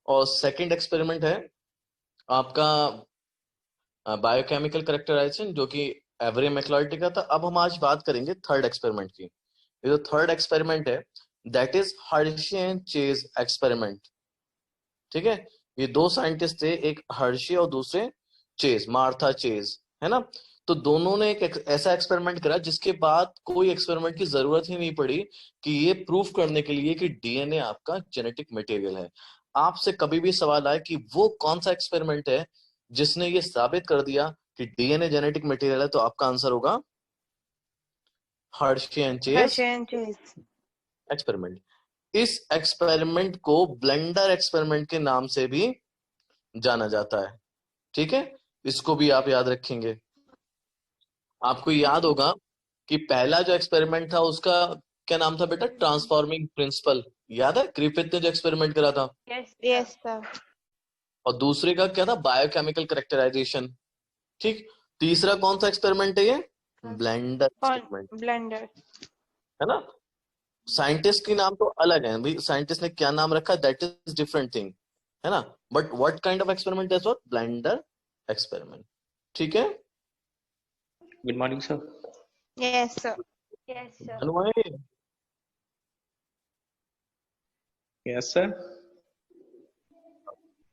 और second experiment है आपका बायोकेमिकल करेक्टराइजेशन, जो कि एवरी मैक्लॉरिटी का था। अब हम आज बात करेंगे थर्ड एक्सपेरिमेंट की। ये जो थर्ड एक्सपेरिमेंट है that is Hershey and chase experiment. ठीक है, ये दो साइंटिस्ट थे, एक हर्शी और दूसरे चेज, मार्था चेज, है ना। तो दोनों ने एक ऐसा एक्सपेरिमेंट करा जिसके बाद कोई एक्सपेरिमेंट की जरूरत ही नहीं पड़ी कि ये प्रूफ करने के लिए कि डीएनए आपका जेनेटिक मटेरियल है। आपसे कभी भी सवाल आए कि वो कौन सा एक्सपेरिमेंट है जिसने ये साबित कर दिया कि डीएनए जेनेटिक मटेरियल है, तो आपका आंसर होगा हर्शी एंड चेज एक्सपेरिमेंट। इस एक्सपेरिमेंट को ब्लेंडर एक्सपेरिमेंट के नाम से भी जाना जाता है। ठीक है, इसको भी आप याद रखेंगे। आपको याद होगा कि पहला जो एक्सपेरिमेंट था उसका क्या नाम था बेटा? Transforming principle. याद है ग्रिफिथ ने जो एक्सपेरिमेंट करा था? Yes sir. और दूसरे का क्या था? Biochemical characterization. ठीक, तीसरा कौन सा एक्सपेरिमेंट है? ये ब्लेंडर एक्सपेरिमेंट, ब्लेंडर। है ना। साइंटिस्ट की नाम तो अलग है भाई, साइंटिस्ट ने क्या नाम रखा दैट इज डिफरेंट थिंग, है ना। But what kind of experiment is what? Blender experiment. ठीक है। Good morning sir. Yes sir. अनुआए, यस सर।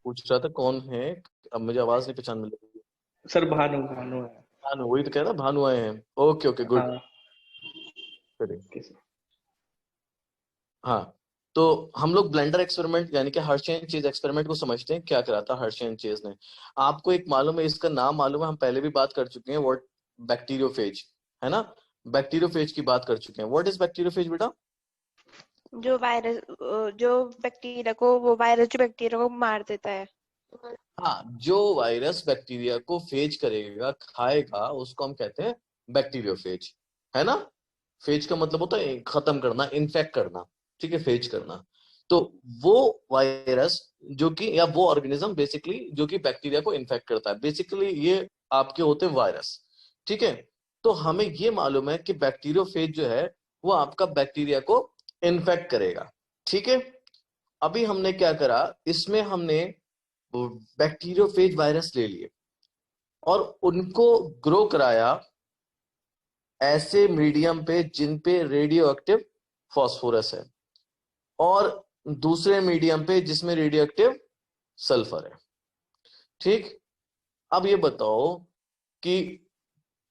पूछ रहा था कौन है, अब मुझे आवाज नहीं पहचान मिल रही। सर भानु भानु है। भानु, वही तो कह रहा, भानु आए हैं। Okay okay good. हाँ। हाँ, तो हम लोग ब्लेंडर एक्सपेरिमेंट यानी कि हर्शी एंड चेज एक्सपेरिमेंट को समझते हैं। क्या करा था हर्शी एंड चेज ने? आपको एक मालूम है, इसका नाम मालूम है, हम पहले भी बात कर चुके हैं, व्हाट? बैक्टीरियोफेज, है ना। बैक्टीरियोफेज की बात कर चुके हैं। व्हाट इज बैक्टीरियोफेज बेटा? जो वायरस, जो बैक्टीरिया को, वो वायरस जो बैक्टीरिया को मार देता है। हाँ, जो वायरस बैक्टीरिया को फेज करेगा, खाएगा, उसको हम कहते हैं बैक्टीरियोफेज, है ना। फेज का मतलब होता है खत्म करना, इन्फेक्ट करना। ठीक है, फेज करना। तो वो वायरस जो कि, या वो ऑर्गेनिज्म बेसिकली जो कि बैक्टीरिया को इन्फेक्ट करता है, बेसिकली ये आपके होते हैं वायरस। ठीक है, तो हमें ये मालूम है कि बैक्टीरियोफेज जो है वो आपका बैक्टीरिया को इन्फेक्ट करेगा। ठीक है, अभी हमने क्या करा, इसमें हमने बैक्टीरियोफेज वायरस ले लिए और उनको ग्रो कराया ऐसे मीडियम पे जिन पे रेडियो एक्टिव फॉस्फोरस है, और दूसरे मीडियम पे जिसमें रेडियो एक्टिव सल्फर है। ठीक, अब ये बताओ कि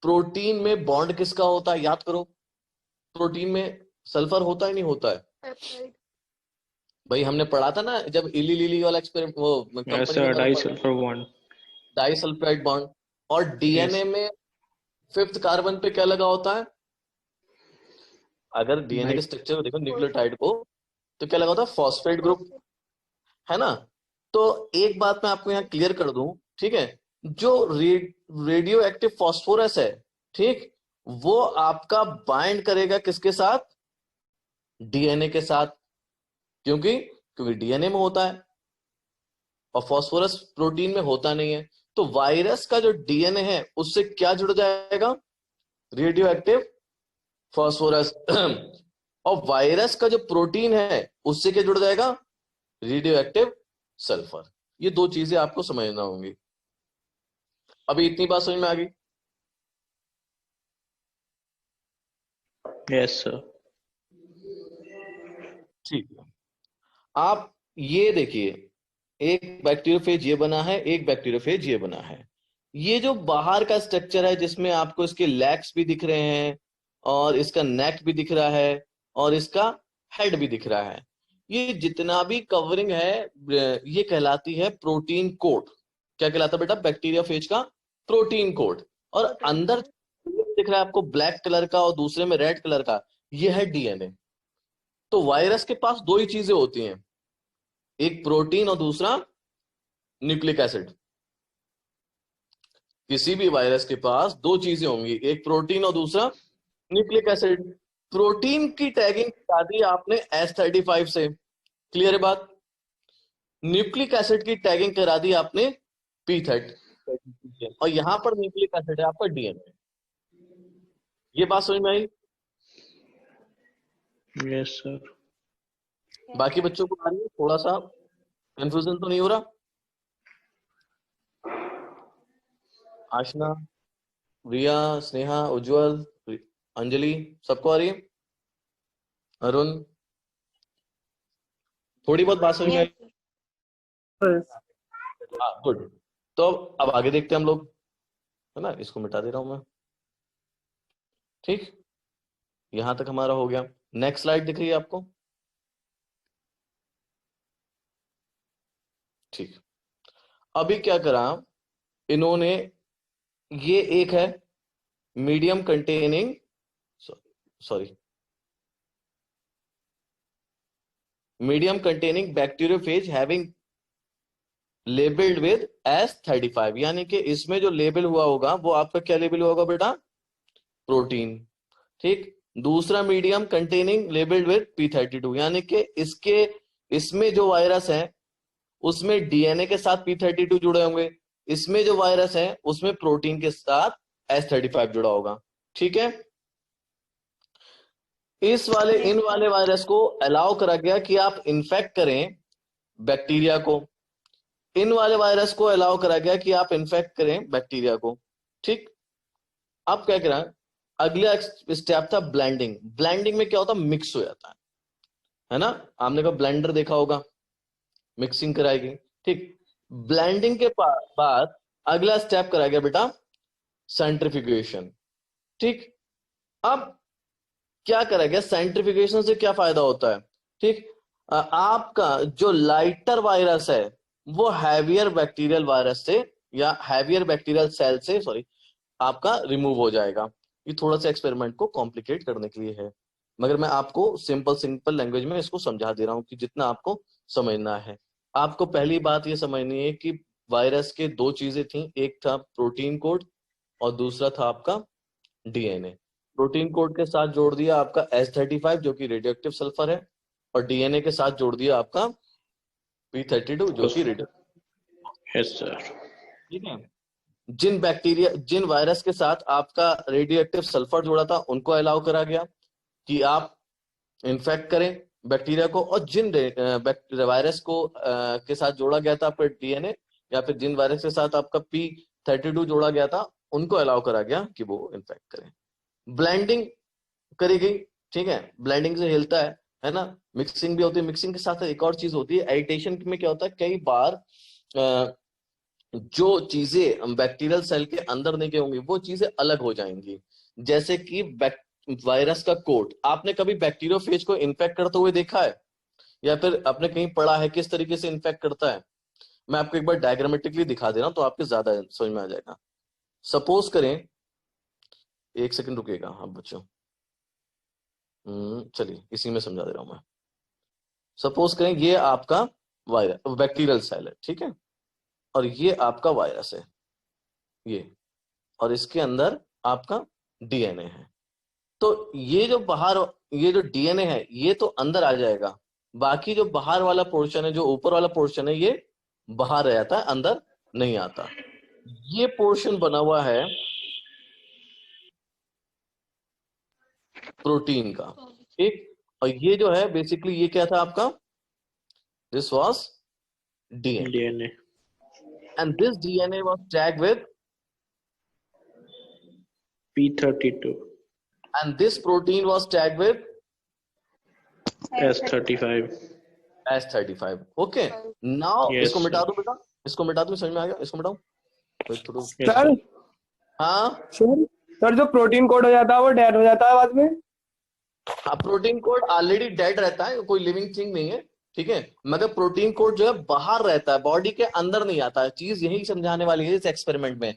प्रोटीन में बॉन्ड किसका होता है? याद करो, प्रोटीन में सल्फर होता है नहीं होता है? भाई हमने पढ़ा था ना जब इली लिली वाला एक्सपेरिमेंट, वो यस कंपनी के सर, बारे में डाई पढ़ा, sulphur bond. Disulphide bond. और डीएनए यस। में फिफ्थ कार्बन पे क्या लगा होता है? अगर डीएनए के नाइट। स्ट्रक्चर को देखो, न्यूक्लियोटाइड को, तो क्या लगा होता है? फॉस्फेट ग्रुप, है ना। तो एक बात मैं आपको यहाँ क्लियर कर दूं, ठीक है, जो रेडियो एक्टिव फॉस्फोरस है, ठीक, वो आपका बाइंड करेगा किसके साथ? डीएनए के साथ। क्योंकि डीएनए में होता है और फॉस्फोरस प्रोटीन में होता नहीं है। तो वायरस का जो डीएनए है उससे क्या जुड़ जाएगा? Radio active phosphorus. और वायरस का जो प्रोटीन है उससे क्या जुड़ जाएगा? Radio active sulphur. ये दो चीजें आपको समझना होंगी। अभी इतनी बात समझ में आ गई? Yes sir. ठीक है, आप ये देखिए, एक बैक्टीरियोफेज ये बना है, एक बैक्टीरियोफेज ये बना है। ये जो बाहर का स्ट्रक्चर है जिसमें आपको इसके लेग्स भी दिख रहे हैं और इसका नेक भी दिख रहा है और इसका हेड भी दिख रहा है, ये जितना भी कवरिंग है ये कहलाती है प्रोटीन कोट। क्या कहलाता है बेटा? बैक्टीरियोफेज का प्रोटीन कोट। और अंदर दिख रहा है आपको ब्लैक कलर का और दूसरे में रेड कलर का, ये है डीएनए। तो वायरस के पास दो ही चीजें होती हैं, एक प्रोटीन और दूसरा न्यूक्लिक एसिड। किसी भी वायरस के पास दो चीजें होंगी, एक प्रोटीन और दूसरा न्यूक्लिक एसिड। प्रोटीन की टैगिंग करा दी आपने S35 से, क्लियर है बात। न्यूक्लिक एसिड की टैगिंग करा दी आपने P30, और यहां पर न्यूक्लिक एसिड है आपका डीएनए। ये बात समझ में आई? Yes sir. बाकी बच्चों को आ रही है थोड़ा सा? कंफ्यूजन तो नहीं हो रहा? आशना, रिया, स्नेहा, उज्जवल, अंजलि, सबको आ रही है? अरुण, थोड़ी बहुत बात समझ में आई? गुड। तो अब आगे देखते हैं हम लोग, है ना। इसको मिटा दे रहा हूं मैं। ठीक, यहां तक हमारा हो गया। नेक्स्ट स्लाइड दिख रही है आपको? ठीक, अभी क्या करा इन्होंने, ये एक है medium containing, sorry, medium containing bacteriophage having labelled with S35, यानी कि इसमें जो लेबल हुआ होगा वो आपका क्या लेबल हुआ होगा बेटा? प्रोटीन। ठीक, दूसरा medium containing labelled with P32, यानी कि इसमें जो वायरस है उसमें डीएनए के साथ P32 जुड़े होंगे, इसमें जो वायरस है उसमें प्रोटीन के साथ S35 जुड़ा होगा। ठीक है, इन वाले वायरस को अलाउ करा गया कि आप इन्फेक्ट करें बैक्टीरिया को, इन वाले वायरस को अलाउ करा गया कि आप इन्फेक्ट करें बैक्टीरिया को। ठीक, अब क्या करा, अगला स्टेप था ब्लेंडिंग। ब्लेंडिंग में क्या होता है? मिक्स हो जाता है ना। आपने कहा ब्लेंडर देखा होगा, मिक्सिंग कराएगी। ठीक, ब्लेंडिंग के बाद अगला स्टेप करा गया बेटा सेंट्रिफिकेशन। ठीक, अब क्या करा गया, सेंट्रिफिकेशन से क्या फायदा होता है? ठीक, आपका जो लाइटर वायरस है वो हैवियर बैक्टीरियल वायरस से या हैवियर बैक्टीरियल सेल से सॉरी आपका रिमूव हो जाएगा। ये थोड़ा सा एक्सपेरिमेंट को कॉम्प्लिकेट करने के लिए है, मगर मैं आपको सिंपल लैंग्वेज में इसको समझा दे रहा हूं कि जितना आपको समझना है। आपको पहली बात ये समझनी है कि वायरस के दो चीजें थी, एक था प्रोटीन कोड और दूसरा था आपका डीएनए। प्रोटीन कोड के साथ जोड़ दिया आपका S35 जो कि रेडियो एक्टिव सल्फर है, और डीएनए के साथ जोड़ दिया आपका P32 जो कि रेडियो। Yes sir. ठीक है, जिन वायरस के साथ आपका रेडियो एक्टिव सल्फर जोड़ा था उनको अलाउ करा गया कि आप इन्फेक्ट करें बैक्टीरिया को, और जिन वायरस को के साथ जोड़ा गया था आपका डीएनए, या फिर जिन वायरस के साथ आपका P32 जोड़ा गया था उनको अलाउ करा गया कि वो इन्फेक्ट करें। ब्लेंडिंग करी गई। ठीक है, ब्लेंडिंग से हिलता है ना। मिक्सिंग भी होती है, मिक्सिंग के साथ एक और चीज होती है एडिटेशन में। क्या होता है, कई बार जो चीजें बैक्टीरियल सेल के अंदर नहीं गई होंगी वो चीजें अलग हो जाएंगी। जैसे कि वायरस का कोड, आपने कभी बैक्टीरियोफेज को इन्फेक्ट करते हुए देखा है, या फिर आपने कहीं पढ़ा है किस तरीके से इन्फेक्ट करता है? मैं आपको एक बार डायग्रामेटिकली दिखा दे रहा हूं तो आपको ज्यादा समझ में आ जाएगा। सपोज करें, एक सेकंड रुकिएगा हाँ बच्चों, चलिए इसी में समझा दे रहा हूं मैं। सपोज करें ये आपका वायरस बैक्टीरियल सेल है, ठीक है, और ये आपका वायरस है ये, और इसके अंदर आपका डीएनए है। तो ये जो डीएनए है ये तो अंदर आ जाएगा, बाकी जो बाहर वाला पोर्शन है, जो ऊपर वाला पोर्शन है, ये बाहर रह जाता है, अंदर नहीं आता। ये पोर्शन बना हुआ है प्रोटीन का। ठीक, और ये जो है बेसिकली ये क्या था आपका? This was DNA, and this DNA was tagged with P32 and this protein was tagged with S35। S35। Okay, now Yes, इसको मिटा sir. दो बेटा, इसको मिटा दो, समझ में आ गया? इसको मिटाओ थोड़ा। Yes, sir sir. हाँ, सर जो प्रोटीन कोड हो जाता है वो डेड हो जाता है बाद में। हाँ, प्रोटीन कोड ऑलरेडी डेड रहता है, कोई लिविंग थिंग नहीं है। ठीक है, मगर प्रोटीन कोड जो है बाहर रहता है, बॉडी के अंदर नहीं आता है। चीज यही समझाने वाली है इस एक्सपेरिमेंट में।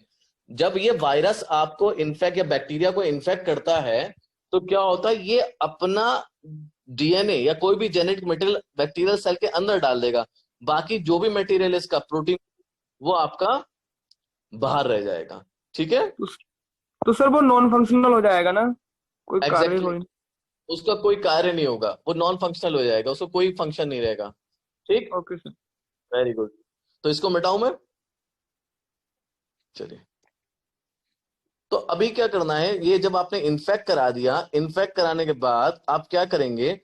जब ये वायरस आपको इन्फेक्ट या बैक्टीरिया को इन्फेक्ट करता है तो क्या होता है, ये अपना डीएनए या कोई भी जेनेटिक मटेरियल बैक्टीरियल सेल के अंदर डाल देगा, बाकी जो भी मटेरियल है इसका प्रोटीन वो आपका बाहर रह जाएगा। ठीक है, तो सर वो नॉन फंक्शनल हो जाएगा ना, कोई कार्य एग्जैक्टली थोड़ी। उसका कोई कार्य नहीं होगा, वो नॉन फंक्शनल हो जाएगा, उसको कोई फंक्शन नहीं रहेगा। ठीक, ओके सर। Very good. तो इसको मिटाऊं मैं? चलिए, तो अभी क्या करना है, ये जब आपने इन्फेक्ट करा दिया, इन्फेक्ट कराने के बाद आप क्या करेंगे,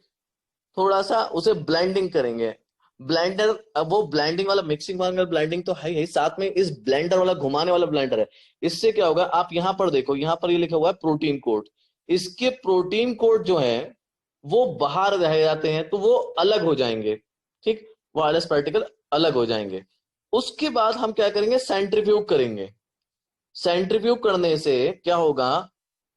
थोड़ा सा उसे ब्लेंडिंग करेंगे। ब्लेंडर, अब वो ब्लेंडिंग वाला, मिक्सिंग वाला ब्लेंडिंग तो है ही, साथ में इस ब्लेंडर वाला घुमाने वाला ब्लेंडर है। इससे क्या होगा, आप यहां पर देखो, यहां पर ये लिखा हुआ है प्रोटीन कोड। इसके प्रोटीन कोड जो है वो बाहर रह जाते हैं, तो वो अलग हो जाएंगे, ठीक, वायरस पार्टिकल अलग हो जाएंगे। उसके बाद हम क्या करेंगे, सेंट्रीफ्यूग करेंगे। सेंट्रीफ्यूग करने से क्या होगा,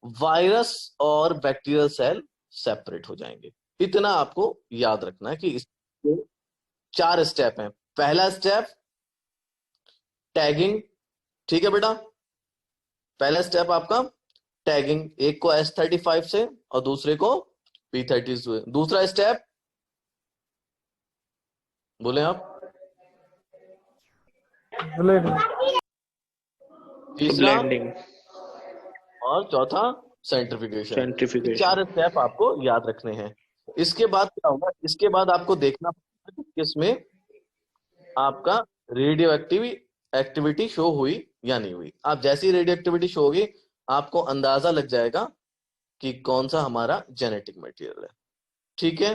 वायरस और बैक्टीरियल सेल सेपरेट हो जाएंगे। इतना आपको याद रखना है कि इसके 4 स्टेप हैं। पहला स्टेप टैगिंग, ठीक है बेटा, पहला स्टेप आपका टैगिंग, एक को S35 से और दूसरे को P30 से। दूसरा स्टेप बोले आप, तीसरा ब्लेंडिंग, और चौथा सेंट्रिफिकेशन। सेंट्रीफ्यूगेशन। 4 स्टेप आपको याद रखने हैं। इसके बाद क्या होगा, इसके बाद आपको देखना पड़ेगा कि किसमें आपका रेडियो एक्टिविटी शो हुई या नहीं हुई। आप जैसी रेडियो एक्टिविटी शो होगी, आपको अंदाजा लग जाएगा कि कौन सा हमारा जेनेटिक मटेरियल है, ठीक है।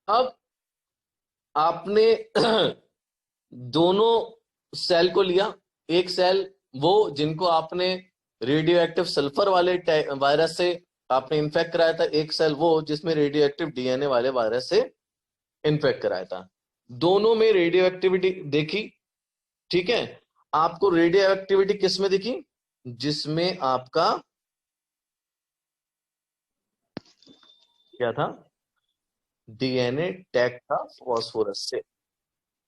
अब आपने दोनों सेल को लिया, एक सेल वो जिनको आपने रेडियो एक्टिव सल्फर वाले वायरस से आपने इन्फेक्ट कराया था, एक सेल वो जिसमें रेडियो एक्टिव डीएनए वाले वायरस से इन्फेक्ट कराया था। दोनों में रेडियो एक्टिविटी देखी, ठीक है। आपको रेडियो एक्टिविटी किस में दिखी, जिसमें आपका क्या था, डीएनए टैग था फास्फोरस से,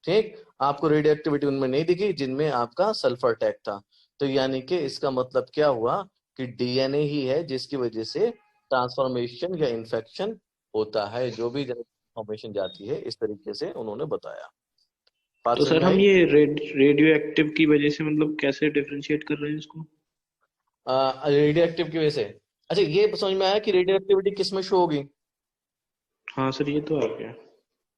ठीक। आपको रेडियो एक्टिविटी उनमें नहीं दिखी जिनमें आपका सल्फर टैग था। तो यानी कि इसका मतलब क्या हुआ कि डीएनए ही है जिसकी वजह से ट्रांसफॉर्मेशन या इन्फेक्शन होता है, जो भी इन्फॉर्मेशन जाती है, इस तरीके से उन्होंने बताया। बात तो समझ सर में हम आई? ये रेडियो एक्टिव की वजह से मतलब कैसे डिफरेंशिएट कर रहे हैं इसको? रेडियो एक्टिव की वजह से, अच्छा ये समझ में आया कि रेडियो एक्टिविटी किस में शो होगी। हाँ सर, ये तो आ गया।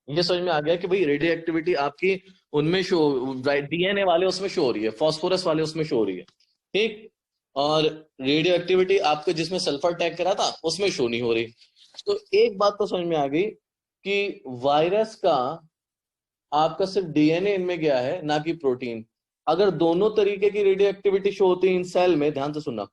ये समझ में आ गया कि भाई रेडियो एक्टिविटी आपकी उनमें शो, डीएनए वाले उसमें शो हो रही है, फास्फोरस वाले उसमें शो हो रही है, ठीक। और रेडियो एक्टिविटी आपको जिसमें सल्फर टैग करा था उसमें शो नहीं हो रही। तो एक बात तो समझ में आ गई कि वायरस का आपका सिर्फ डीएनए इनमें गया है, ना कि प्रोटीन। अगर दोनों तरीके की रेडियो एक्टिविटी शो होती इन सेल में, ध्यान से सुनना,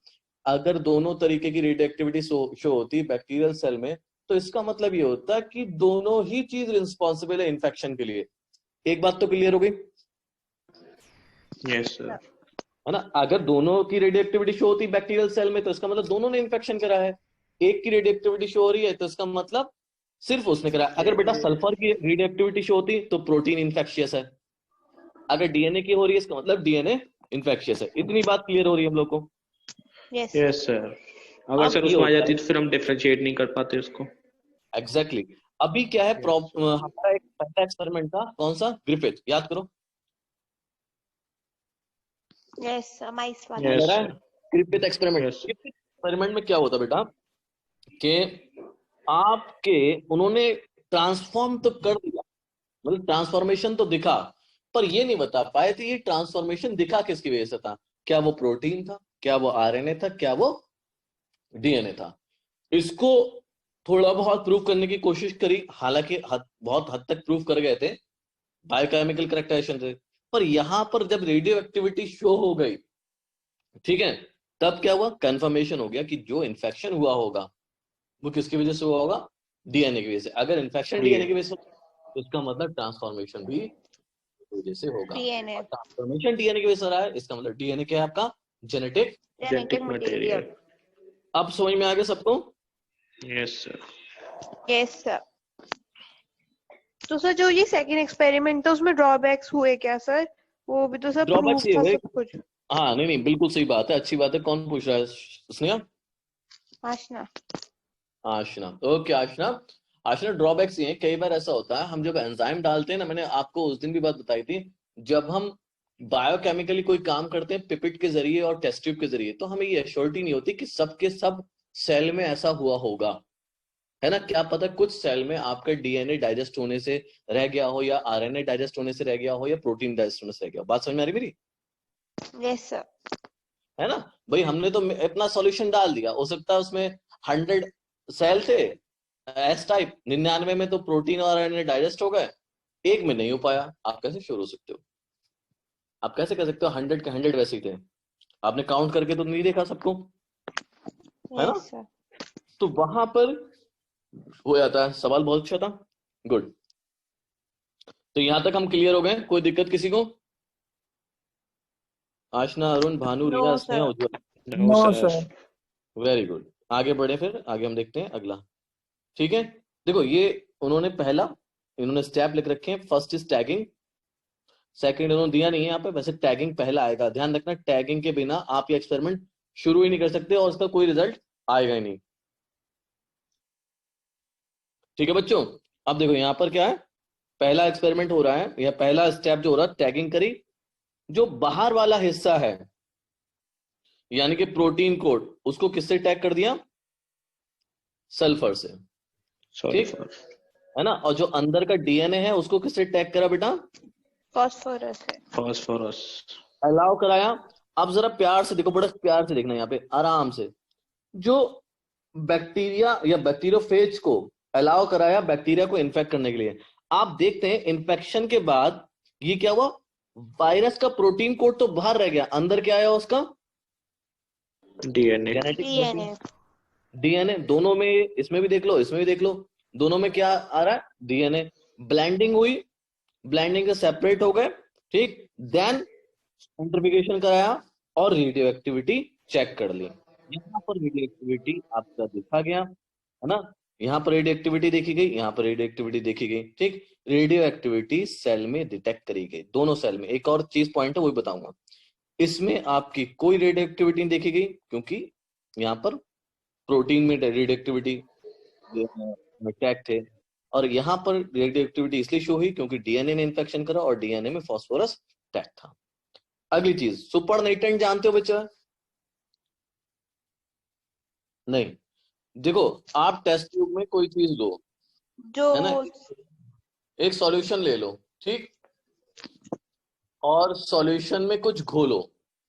अगर दोनों तरीके की रेडियो एक्टिविटी शो होती बैक्टीरियल सेल में, तो इसका मतलब ये होता कि दोनों ही चीज रिस्पॉन्सिबल है इन्फेक्शन के लिए। एक बात तो क्लियर हो गई, यस सर। है ना। अगर दोनों की रेडियो एक्टिविटी शो होती बैक्टीरियल सेल में, तो इसका मतलब दोनों ने इन्फेक्शन करा है। एक की रेडियो एक्टिविटी शो हो रही है, तो इसका मतलब सिर्फ उसने करा है। अगर बेटा सल्फर की रेडियो एक्टिविटी शो होती तो प्रोटीन इन्फेक्शियस है। अगर डीएनए की हो रही है, इसका मतलब डीएनए इन्फेक्शियस है। इतनी बात क्लियर हो रही है हम लोग को। Yes yes sir. अगर अब सर ये उसमें आ होता जाती तो फिर हम डिफरेंशिएट नहीं कर पाते उसको। एग्जैक्टली अभी क्या है हमारा एक पहला एक्सपेरिमेंट था, कौन सा, ग्रिफिथ, याद करो। यस माइस वाला। यस मेरा sir. Griffith experiment, yes sir. Griffith experiment में क्या होता बेटा कि आपके उन्होंने ट्रांसफॉर्म तो कर दिया, मतलब ट्रांसफॉर्मेशन तो दिखा, पर ये नहीं बता पाए थे ये ट्रांसफॉर्मेशन दिखा किसकी वजह से था। क्या वो प्रोटीन था, क्या वो आरएनए था, क्या वो डीएनए था। इसको थोड़ा बहुत प्रूव करने की कोशिश करी, हालांकि बहुत हद तक प्रूव कर गए थे बायोकेमिकल करेक्टराइजेशन से। पर यहां पर जब रेडियो एक्टिविटी शो हो गई, ठीक है, तब क्या हुआ, कंफर्मेशन हो गया कि जो इन्फेक्शन हुआ होगा वो किसकी वजह से हुआ होगा, डीएनए की वजह से। अगर इन्फेक्शन डीएनए की वजह से तो इसका मतलब ट्रांसफॉर्मेशन भी वजह से होगा। डीएनए, और ट्रांसफॉर्मेशन डीएनए की वजह से रहा है, इसका मतलब डीएनए क्या है आपका, जेनेटिक। Genetic material. अब समझ में आ गया सबको। Yes sir. Yes sir. तो सर जो ये सेकंड एक्सपेरिमेंट था उसमें ड्रॉबैक्स हुए क्या सर? वो भी तो सर प्रूफ ड्रॉबैक्स ये था हुए, सब कुछ। हाँ नहीं नहीं बिल्कुल सही बात है, अच्छी बात है। कौन पूछ रहा है, स्नेहा? आशना। आशना, ओके आशना। आशना ड्रॉबैक्स ये हैं, कई बार ऐसा होता है हम जब एंजाइम डालते हैं ना, मैंने आपको उस दिन भी बात बताई थी, जब हम बायोकेमिकली कोई काम करते हैं पिपेट के जरिए और टेस्ट ट्यूब के जरिए, तो हमें ये एश्योरिटी नहीं होती कि सबके सब सेल में ऐसा हुआ होगा, है ना। क्या पता कुछ सेल में आपका डीएनए डाइजेस्ट होने से रह गया हो, या आरएनए डाइजेस्ट होने से रह गया हो, या प्रोटीन डाइजेस्ट होने से रह गया हो। बात समझ में आ रही मेरी? Yes sir. है ना भाई, हमने तो अपना सॉल्यूशन डाल दिया, हो सकता है उसमें 100 सेल थे, एस टाइप 99 में तो प्रोटीन और आरएनए डाइजेस्ट हो गए, एक में नहीं हो पाया। आप कैसे श्योर हो सकते हो? आप कैसे कह सकते हो 100 के 100 वैसे ही थे? आपने काउंट करके तो नहीं देखा सबको, है ना? Yes sir. तो वहां पर हो जाता है। सवाल बहुत अच्छा था, गुड। तो यहां तक हम क्लियर हो गए, कोई दिक्कत किसी को? Aashna, Arun, Bhanu, no Riya, Sneha, sir. Ujjwal, no no sir. Sir. Very good. आगे बढ़े, फिर आगे हम देखते हैं अगला। ठीक है, देखो ये उन्होंने पहला इन्होंने स्टेप लिख रखे हैं। फर्स्ट इज टैगिंग, सेकंड इन्होंने दिया नहीं है यहाँ पे, वैसे टैगिंग पहला आएगा। ध्यान रखना, टैगिंग के बिना आप ये एक्सपेरिमेंट शुरू ही नहीं कर सकते और इसका कोई रिजल्ट आएगा ही नहीं। ठीक है बच्चों, अब देखो यहाँ पर क्या है, पहला एक्सपेरिमेंट हो रहा है, या पहला स्टेप जो हो रहा है, टैगिंग करी। जो बाहर वाला हिस्सा है यानी कि प्रोटीन कोड, उसको किससे टैग कर दिया? सल्फर से, सॉरी ठीक फॉर। है ना? और जो अंदर का डीएनए है उसको किससे टैग करा बेटा? फॉस्फोरस है। फॉस्फोरस। अलाउ कराया। अब जरा प्यार से देखो, बड़ा प्यार से देखना यहाँ पे, आराम से। जो बैक्टीरिया या बैक्टीरियोफेज को अलाउ कराया बैक्टीरिया को इन्फेक्ट करने के लिए, आप देखते हैं इन्फेक्शन के बाद ये क्या हुआ? वायरस का प्रोटीन कोड तो बाहर रह गया, अंदर क्या आया उसका? डीएनए। Genetic DNA. डीएनए। दोनों में, इसमें भी देख लो, इसमें भी देख लो, दोनों में क्या आ रहा है? डीएनए। ब्लेंडिंग हुई, ब्लेंडिंग से सेपरेट हो गए, ठीक। देन सेंट्रीफ्यूगेशन कराया और रेडियो एक्टिविटी चेक कर ली। यहाँ पर रेडियो एक्टिविटी आपका देखा गया, है ना? यहाँ पर रेडियो एक्टिविटी देखी गई, यहाँ पर रेडियो एक्टिविटी देखी गई, ठीक। रेडियो एक्टिविटी सेल में डिटेक्ट करी गई, दोनों सेल में। एक और चीज पॉइंट है, वो भी बताऊंगा। इसमें आपकी कोई रेडियो एक्टिविटी नहीं देखी गई, क्योंकि यहाँ पर प्रोटीन में रेडियो एक्टिविटी टैग थे, और यहाँ पर रेडियो एक्टिविटी इसलिए शो हुई क्योंकि डीएनए ने इन्फेक्शन करा और डीएनए में फास्फोरस टैग था। अगली चीज, सुपर नाइट्रेंट जानते हो बच्चा? नहीं। देखो, आप टेस्ट ट्यूब में कोई चीज लो, जो है ना, एक सॉल्यूशन ले लो, ठीक, और सॉल्यूशन में कुछ घोलो।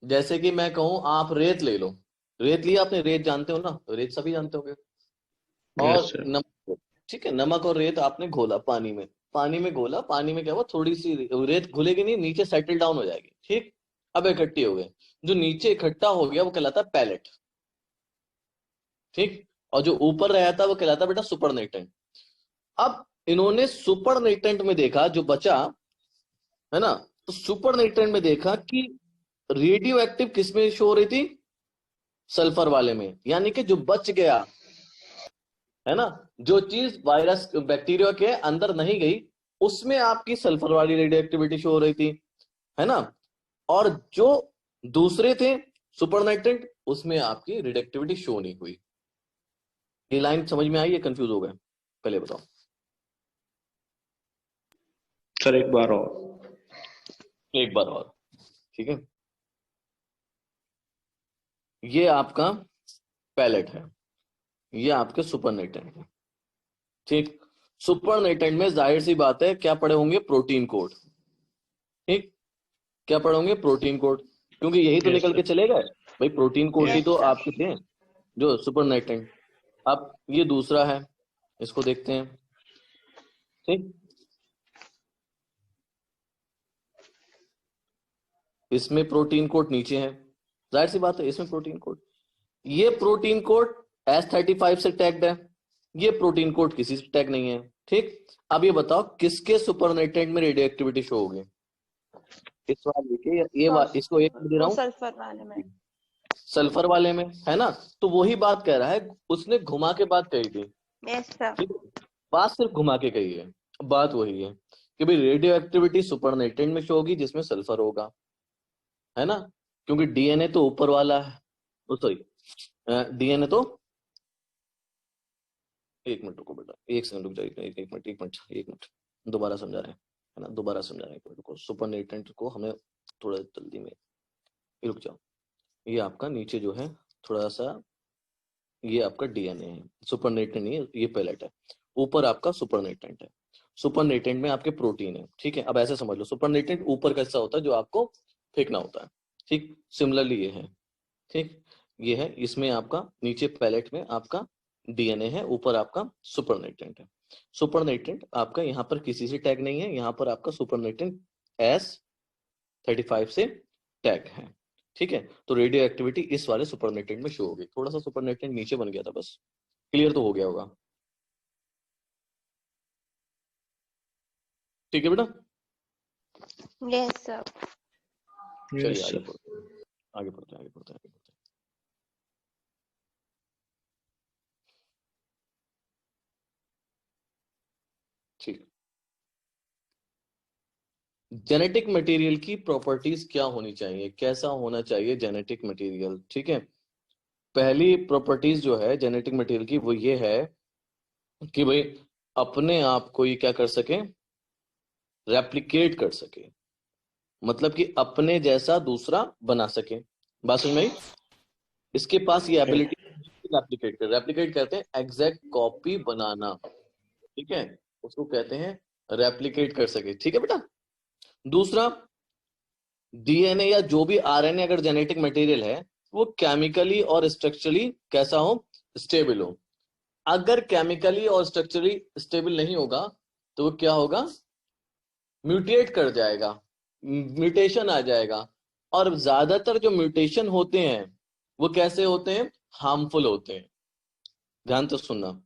जैसे कि मैं कहूं आप रेत ले लो, रेत लिया आपने, रेत जानते हो ना, रेत सभी जानते होंगे। यस और सर। नमक, ठीक है, नमक और रेत आपने घोला पानी में, पानी में घोला, पानी में क्या हुआ, थोड़ी सी रेत घुलेगी नहीं, नीचे सेटल डाउन हो जाएगी, ठीक। अब इकट्ठी हो गए, जो नीचे इकट्ठा हो गया वो कहलाता है पैलेट, ठीक। और जो ऊपर रहा था वो कहलाता बेटा सुपर नाइट्रेंट। अब इन्होंने सुपर नाइट्रेंट में देखा, जो बचा, है ना, तो सुपर नाइट्रेंट में देखा कि रेडियो एक्टिव किसमें शो हो रही थी? सल्फर वाले में। यानी कि जो बच गया, है ना, जो चीज वायरस बैक्टीरिया के अंदर नहीं गई, उसमें आपकी सल्फर वाली रेडियो एक्टिविटी शो हो रही थी, है ना। और जो दूसरे थे सुपर नाइट्रेंट, उसमें आपकी रेडियो एक्टिविटी शो नहीं हुई। ये लाइन समझ में आई या कंफ्यूज हो गए? पहले बताओ। सर एक बार और। एक बार और, ठीक है। ये आपका पैलेट है, ये आपके सुपर नाइट्रेंट है, ठीक। सुपर नाइट्रेंट में जाहिर सी बात है क्या पड़े होंगे? प्रोटीन कोड, ठीक। क्या पड़े होंगे? प्रोटीन कोड, क्योंकि यही तो यस निकल के सर। चले गए भाई, प्रोटीन कोड ही यस तो सर। आपके थे जो सुपर नाइट्रेंट। अब ये दूसरा है, इसको देखते हैं, ठीक। इसमें प्रोटीन कोड नीचे है, जाहिर सी बात है इसमें प्रोटीन कोड, ये प्रोटीन कोड S35 से टैग्ड है, ये प्रोटीन कोड किसी से टैग नहीं है, ठीक। अब ये बताओ किसके सुपर नाइट्रेंट में रेडियो एक्टिविटी शो होगी? इस वाले के, इसको एक दे रहा वो हूं, सल्फर वाले में। सल्फर वाले में, है ना। तो वही बात कह रहा है, उसने घुमा के बात कही थी, यस सर। ठीक है, बात सिर्फ घुमा के कही है। बात वही है कि भाई रेडियो एक्टिविटी सुपर नाइट्रेंट में शो होगी जिसमें सल्फर होगा, है ना, क्योंकि डीएनए तो ऊपर वाला है, सॉरी, डीएनए तो, एक मिनट रुको बेटा, एक सेकंड रुक जाइए, एक मिनट दोबारा समझा रहे हैं, है ना, दोबारा समझा रहे हैं, एक मिनट रुको। सुपर नाइट्रेंट को हमें थोड़ा जल्दी में, रुक जाओ। ये आपका नीचे जो है थोड़ा सा, ये आपका डीएनए है, सुपर नाइट्रेंट नहीं है, ये पैलेट है। ऊपर आपका सुपर नाइट्रेंट है, सुपर नाइट्रेंट में आपके प्रोटीन है, ठीक है। अब ऐसे समझ लो, सुपर नाइट्रेंट ऊपर का हिस्सा होता है जो आपको फेंकना होता है, ठीक। सिमिलरली ये है, ठीक, ये है, इसमें आपका नीचे पैलेट में आपका डीएनए है, ऊपर आपका सुपरनेटेंट है। सुपरनेटेंट आपका यहाँ पर किसी से टैग नहीं है, यहाँ पर आपका सुपरनेटेंट S35 से टैग है। ठीक है, तो रेडियो एक्टिविटी इस वाले सुपरनेटेंट में शो होगी। थोड़ा सा सुपरनेटेंट नीचे बन गया था बस, क्लियर तो हो गया होगा। ठीक है बेटा, यस सर। चलिए Yes, आगे sir. बढ़ते हैं, आगे बढ़ते हैं, आगे बढ़ते हैं, आगे बढ़ते हैं। ठीक, जेनेटिक मटेरियल की प्रॉपर्टीज क्या होनी चाहिए, कैसा होना चाहिए जेनेटिक मटेरियल। ठीक है, पहली प्रॉपर्टीज जो है जेनेटिक मटेरियल की वो ये है कि भाई अपने आप को ये क्या कर सके, रेप्लिकेट कर सके, मतलब कि अपने जैसा दूसरा बना सके। बात समझ में आई? इसके पास ये एबिलिटी रेप्लिकेट करते हैं एग्जैक्ट कॉपी बनाना। ठीक है, उसको कहते हैं रेप्लिकेट कर सके। ठीक है बेटा, दूसरा डीएनए या जो भी आरएनए अगर जेनेटिक मटेरियल है वो केमिकली और स्ट्रक्चरली कैसा हो, स्टेबल हो। अगर केमिकली और स्ट्रक्चरली स्टेबल नहीं होगा तो वो क्या होगा, म्यूटेट कर जाएगा, म्यूटेशन आ जाएगा। और ज्यादातर जो म्यूटेशन होते हैं वो कैसे होते हैं, हार्मफुल होते हैं। ध्यान तो सुनना,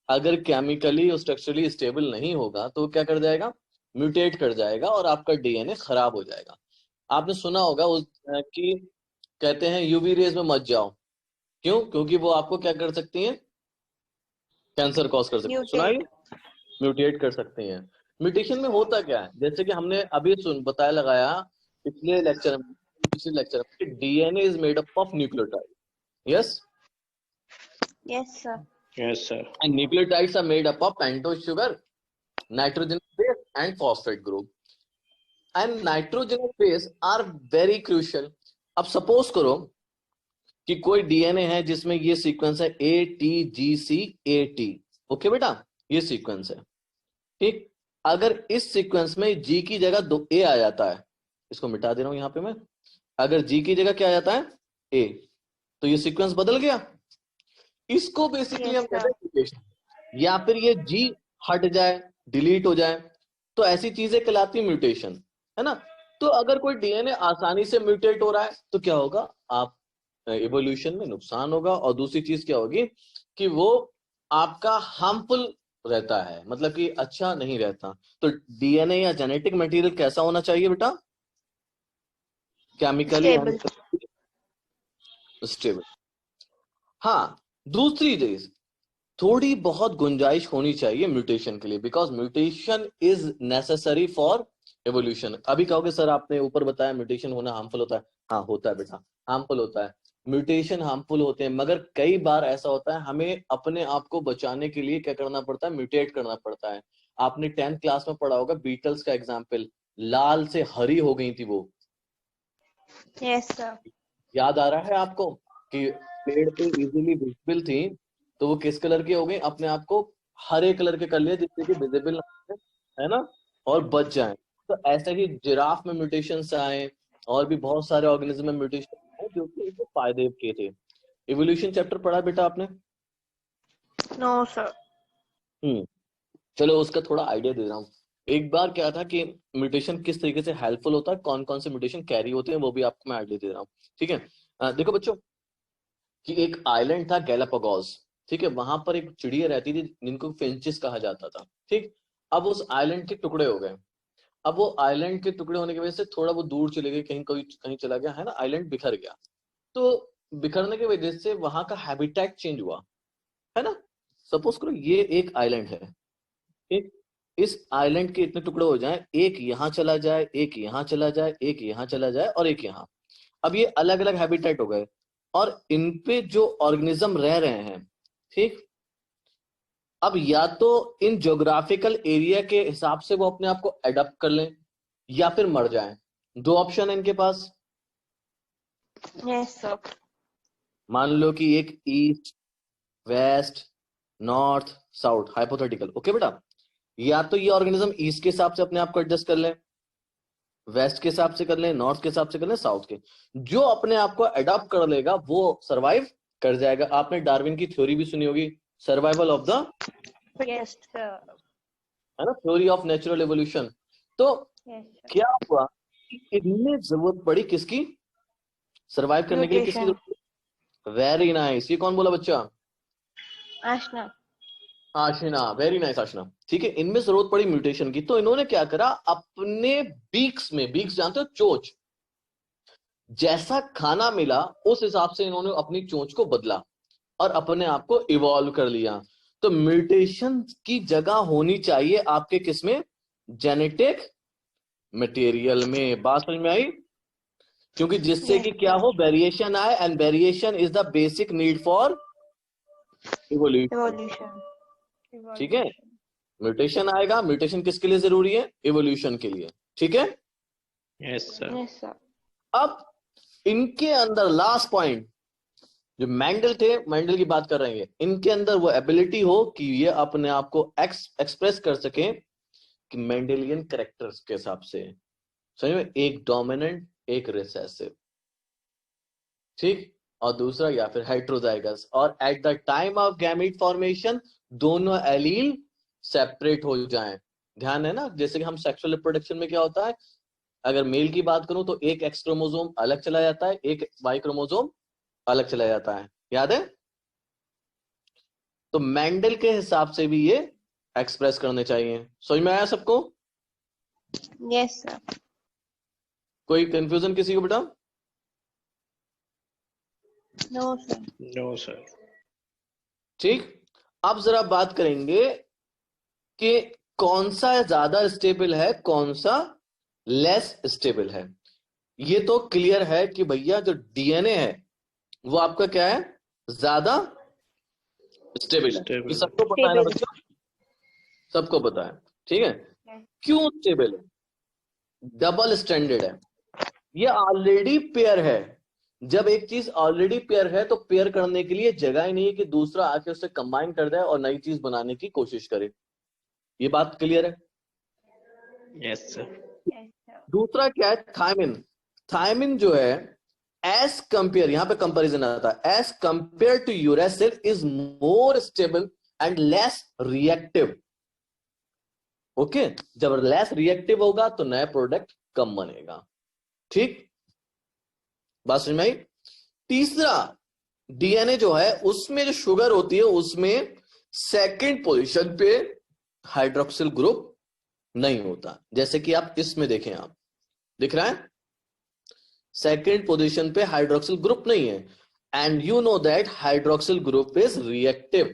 अगर केमिकली और स्ट्रक्चरली स्टेबल नहीं होगा तो क्या कर जाएगा, म्यूटेट कर जाएगा और आपका डीएनए खराब हो जाएगा। आपने सुना होगा उस कि कहते हैं यूवी रेज में मत जाओ, क्यों, क्योंकि वो आपको क्या कर सकती हैं, कैंसर कॉज कर सकती है। सुना है, म्यूटेट कर सकती हैं। म्यूटेशन में होता क्या है, जैसे कि हमने अभी बताया लगाया पिछले लेक्चर में, DNA is made up of nucleotide. Yes, yes sir. Yes, sir. and nucleotides are made up of pentose sugar, nitrogenous base and phosphate group, and nitrogenous base are very crucial। अब suppose करो कि कोई DNA है जिसमें ये sequence है ATGC-AT। Okay बेटा, ये सीक्वेंस है। ठीक, अगर इस सीक्वेंस में जी की जगह दो ए आ जाता है, इसको मिटा दे रहा हूं यहां पे मैं, अगर जी की जगह क्या आ जाता है, ए, तो ये सीक्वेंस बदल गया। इसको बेसिकली Yes, हम कहते हैं म्यूटेशन। या फिर ये जी हट जाए, डिलीट हो जाए, तो ऐसी चीजें कहलाती है म्यूटेशन, है ना। तो अगर कोई डीएनए आसानी से म्यूटेट हो रहा है तो क्या होगा, आप इवोल्यूशन में नुकसान होगा। और दूसरी चीज क्या होगी कि वो आपका हार्मफुल रहता है, मतलब कि अच्छा नहीं रहता। तो डीएनए या जेनेटिक मटेरियल कैसा होना चाहिए बेटा, केमिकली एंड Stable. स्टेबल। हाँ, दूसरी चीज, थोड़ी बहुत गुंजाइश होनी चाहिए म्यूटेशन के लिए, because mutation is necessary for evolution. अभी कहोगे सर आपने ऊपर बताया म्यूटेशन होना हार्मफुल होता है। हाँ होता है बेटा, हार्मफुल होता है, म्यूटेशन हार्मफुल होते हैं, मगर कई बार ऐसा होता है हमें अपने आप को बचाने के लिए क्या करना पड़ता है, म्यूटेट करना पड़ता है। आपने 10th क्लास में पढ़ा होगा बीटल्स का एग्जाम्पल, लाल से हरी हो गई थी वो, Yes sir. याद आ रहा है आपको, कि पेड़ पे इजीली विजिबल थी तो वो किस कलर की हो गई, अपने आप को हरे कलर के कर लिया जिससे कि विजिबल है ना, और बच जाए। तो ऐसे ही जिराफ में म्यूटेशंस आए, और भी बहुत सारे ऑर्गेनिज्म में म्यूटेशन आए जो कि इनको फायदे के थे। इवोल्यूशन चैप्टर पढ़ा बेटा आपने? No sir. चलो उसका थोड़ा आइडिया दे रहा हूँ। एक बार क्या था कि म्यूटेशन किस तरीके से हेल्पफुल होता है, कौन कौन से म्यूटेशन कैरी होते हैं, वो भी आपको मैं आइडिया दे रहा हूँ। ठीक है, देखो बच्चों कि एक आइलैंड था गैलापागोस। ठीक है, वहां पर एक चिड़िया रहती थी जिनको फिंचिस कहा जाता था। ठीक, अब उस आइलैंड के टुकड़े हो गए। अब वो आइलैंड के टुकड़े होने की वजह से थोड़ा वो दूर चले गए, कहीं कहीं कहीं चला गया, है ना, आइलैंड बिखर गया। तो बिखरने की वजह से वहां का हैबिटेट चेंज हुआ, है ना। सपोज करो ये एक आइलैंड है, ठीक, इस आइलैंड के इतने टुकड़े हो जाएं, एक यहाँ चला जाए, एक यहाँ चला जाए, एक यहाँ चला जाए, और एक यहाँ। अब ये अलग अलग हैबिटेट हो गए, और इन पे जो ऑर्गेनिज्म रह रहे हैं, ठीक, अब या तो इन ज्योग्राफिकल एरिया के हिसाब से वो अपने आप को एडप्ट कर लें या फिर मर जाएं। दो ऑप्शन है इनके पास। Yes sir. मान लो कि एक east, west, north, south, hypothetical, okay बेटा। या तो ये ऑर्गेनिज्म ईस्ट के हिसाब से अपने आप को एडजस्ट कर ले, वेस्ट के हिसाब से कर ले, नॉर्थ के हिसाब से कर ले, साउथ के। जो अपने आप को अडॉप्ट कर लेगा वो सरवाइव कर जाएगा। आपने डार्विन की थ्योरी भी सुनी होगी, survival of the, Yes, sir. है ना, थ्योरी ऑफ नेचुरल एवोल्यूशन। तो Yes, sir. क्या हुआ कि इनमें जरूरत पड़ी किसकी, सरवाइव करने के लिए किसकी Mutation. जरूरत? वेरी नाइस, ये कौन बोला बच्चा? Ashna. आशना, वेरी नाइस आशना। ठीक है, इनमें जरूरत पड़ी म्यूटेशन की, तो इन्होंने क्या करा, अपने बीक्स में, बीक्स जानते हो, चोंच, जैसा खाना मिला उस हिसाब से इन्होंने अपनी चोंच को बदला और अपने आप को इवॉल्व कर लिया। तो म्यूटेशन की जगह होनी चाहिए आपके किसमें, जेनेटिक मटेरियल में। बात समझ में आई? क्योंकि जिससे कि क्या हो, वेरिएशन आए, and variation is the basic need for evolution. Evolution. ठीक है, म्यूटेशन आएगा, म्यूटेशन किसके लिए जरूरी है, इवोल्यूशन के लिए। ठीक है, यस सर। Yes, sir. अब इनके अंदर लास्ट पॉइंट, जो मेंडल थे, मेंडल की बात कर रहे हैं, इनके अंदर वो एबिलिटी हो कि ये अपने आप को एक्सप्रेस कर सके कि मेंडेलियन कैरेक्टर्स के हिसाब से, समझ में, एक डोमिनेंट, एक रिसेसिव, ठीक, और दूसरा या फिर हेटेरोजाइगस, और at the time of gamete formation दोनों एलील सेपरेट हो जाएं। ध्यान है ना, जैसे कि हम सेक्सुअल रिप्रोडक्शन में क्या होता है, अगर मेल की बात करूं तो एक एक्स क्रोमोसोम अलग चला जाता है, एक वाई क्रोमोसोम अलग चला जाता है, याद है? तो मेंडल के हिसाब से भी ये एक्सप्रेस करने चाहिए। समझ में आया सबको? Yes, sir. कोई कंफ्यूजन किसी को बेटा? No, sir. No sir. ठीक, अब जरा बात करेंगे कि कौन सा ज्यादा स्टेबल है, कौन सा लेस स्टेबल है। ये तो क्लियर है कि भैया जो डीएनए है वो आपका क्या है, ज्यादा स्टेबल है। Stable. ये सबको पता है ना Stable. बच्चों, सबको पता है। ठीक है, Yes. क्यों स्टेबल है? डबल स्टैंडर्ड है, ये ऑलरेडी पेयर है। जब एक चीज ऑलरेडी पेयर है तो पेयर करने के लिए जगह ही नहीं है कि दूसरा आके उससे कंबाइन कर दे और नई चीज बनाने की कोशिश करे। ये बात क्लियर है? Yes sir. Yes, sir. दूसरा क्या है, थायमिन। थायमिन जो है, एज कंपेयर, यहां पे कंपैरिजन आता है, as compare to uracil is more stable and less reactive. Okay, जब लेस रिएक्टिव होगा तो नया प्रोडक्ट कम बनेगा। ठीक, बात समझ में आई? तीसरा, डीएनए जो है उसमें जो शुगर होती है उसमें सेकंड पोजीशन पे हाइड्रोक्सिल ग्रुप नहीं होता। जैसे कि आप इसमें देखें, आप दिख रहा है, सेकंड पोजीशन पे हाइड्रोक्सिल ग्रुप नहीं है, and you know that hydroxyl group is reactive,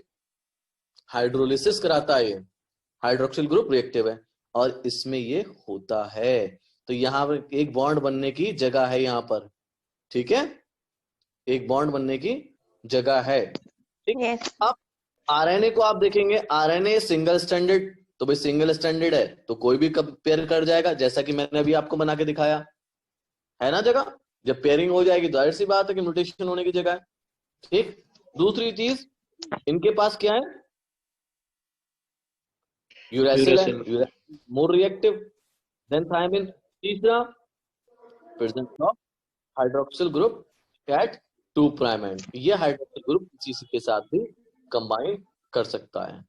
hydrolysis कराता है, ये हाइड्रोक्सिल ग्रुप रिएक्टिव है, और इसमें ये होता है। तो यहां पर एक बॉन्ड बनने की जगह है यहां पर, ठीक है, एक बॉन्ड बनने की जगह है। ठीक, Yes. अब आरएनए को आप देखेंगे, आरएनए सिंगल स्टैंडर्ड, तो भाई सिंगल स्टैंडर्ड है तो कोई भी पेयर कर जाएगा, जैसा कि मैंने अभी आपको बना के दिखाया है ना जगह। जब पेयरिंग हो जाएगी जाहिर सी बात है कि म्यूटेशन होने की जगह है। ठीक, दूसरी चीज, इनके पास क्या है, यूरेसिल है, uracil. More reactive than thymine. तीसरा, presence of hydroxyl group at 2 prime and, ये हाइड्रोक्सिल ग्रुप किसी के साथ भी कंबाइन कर सकता है।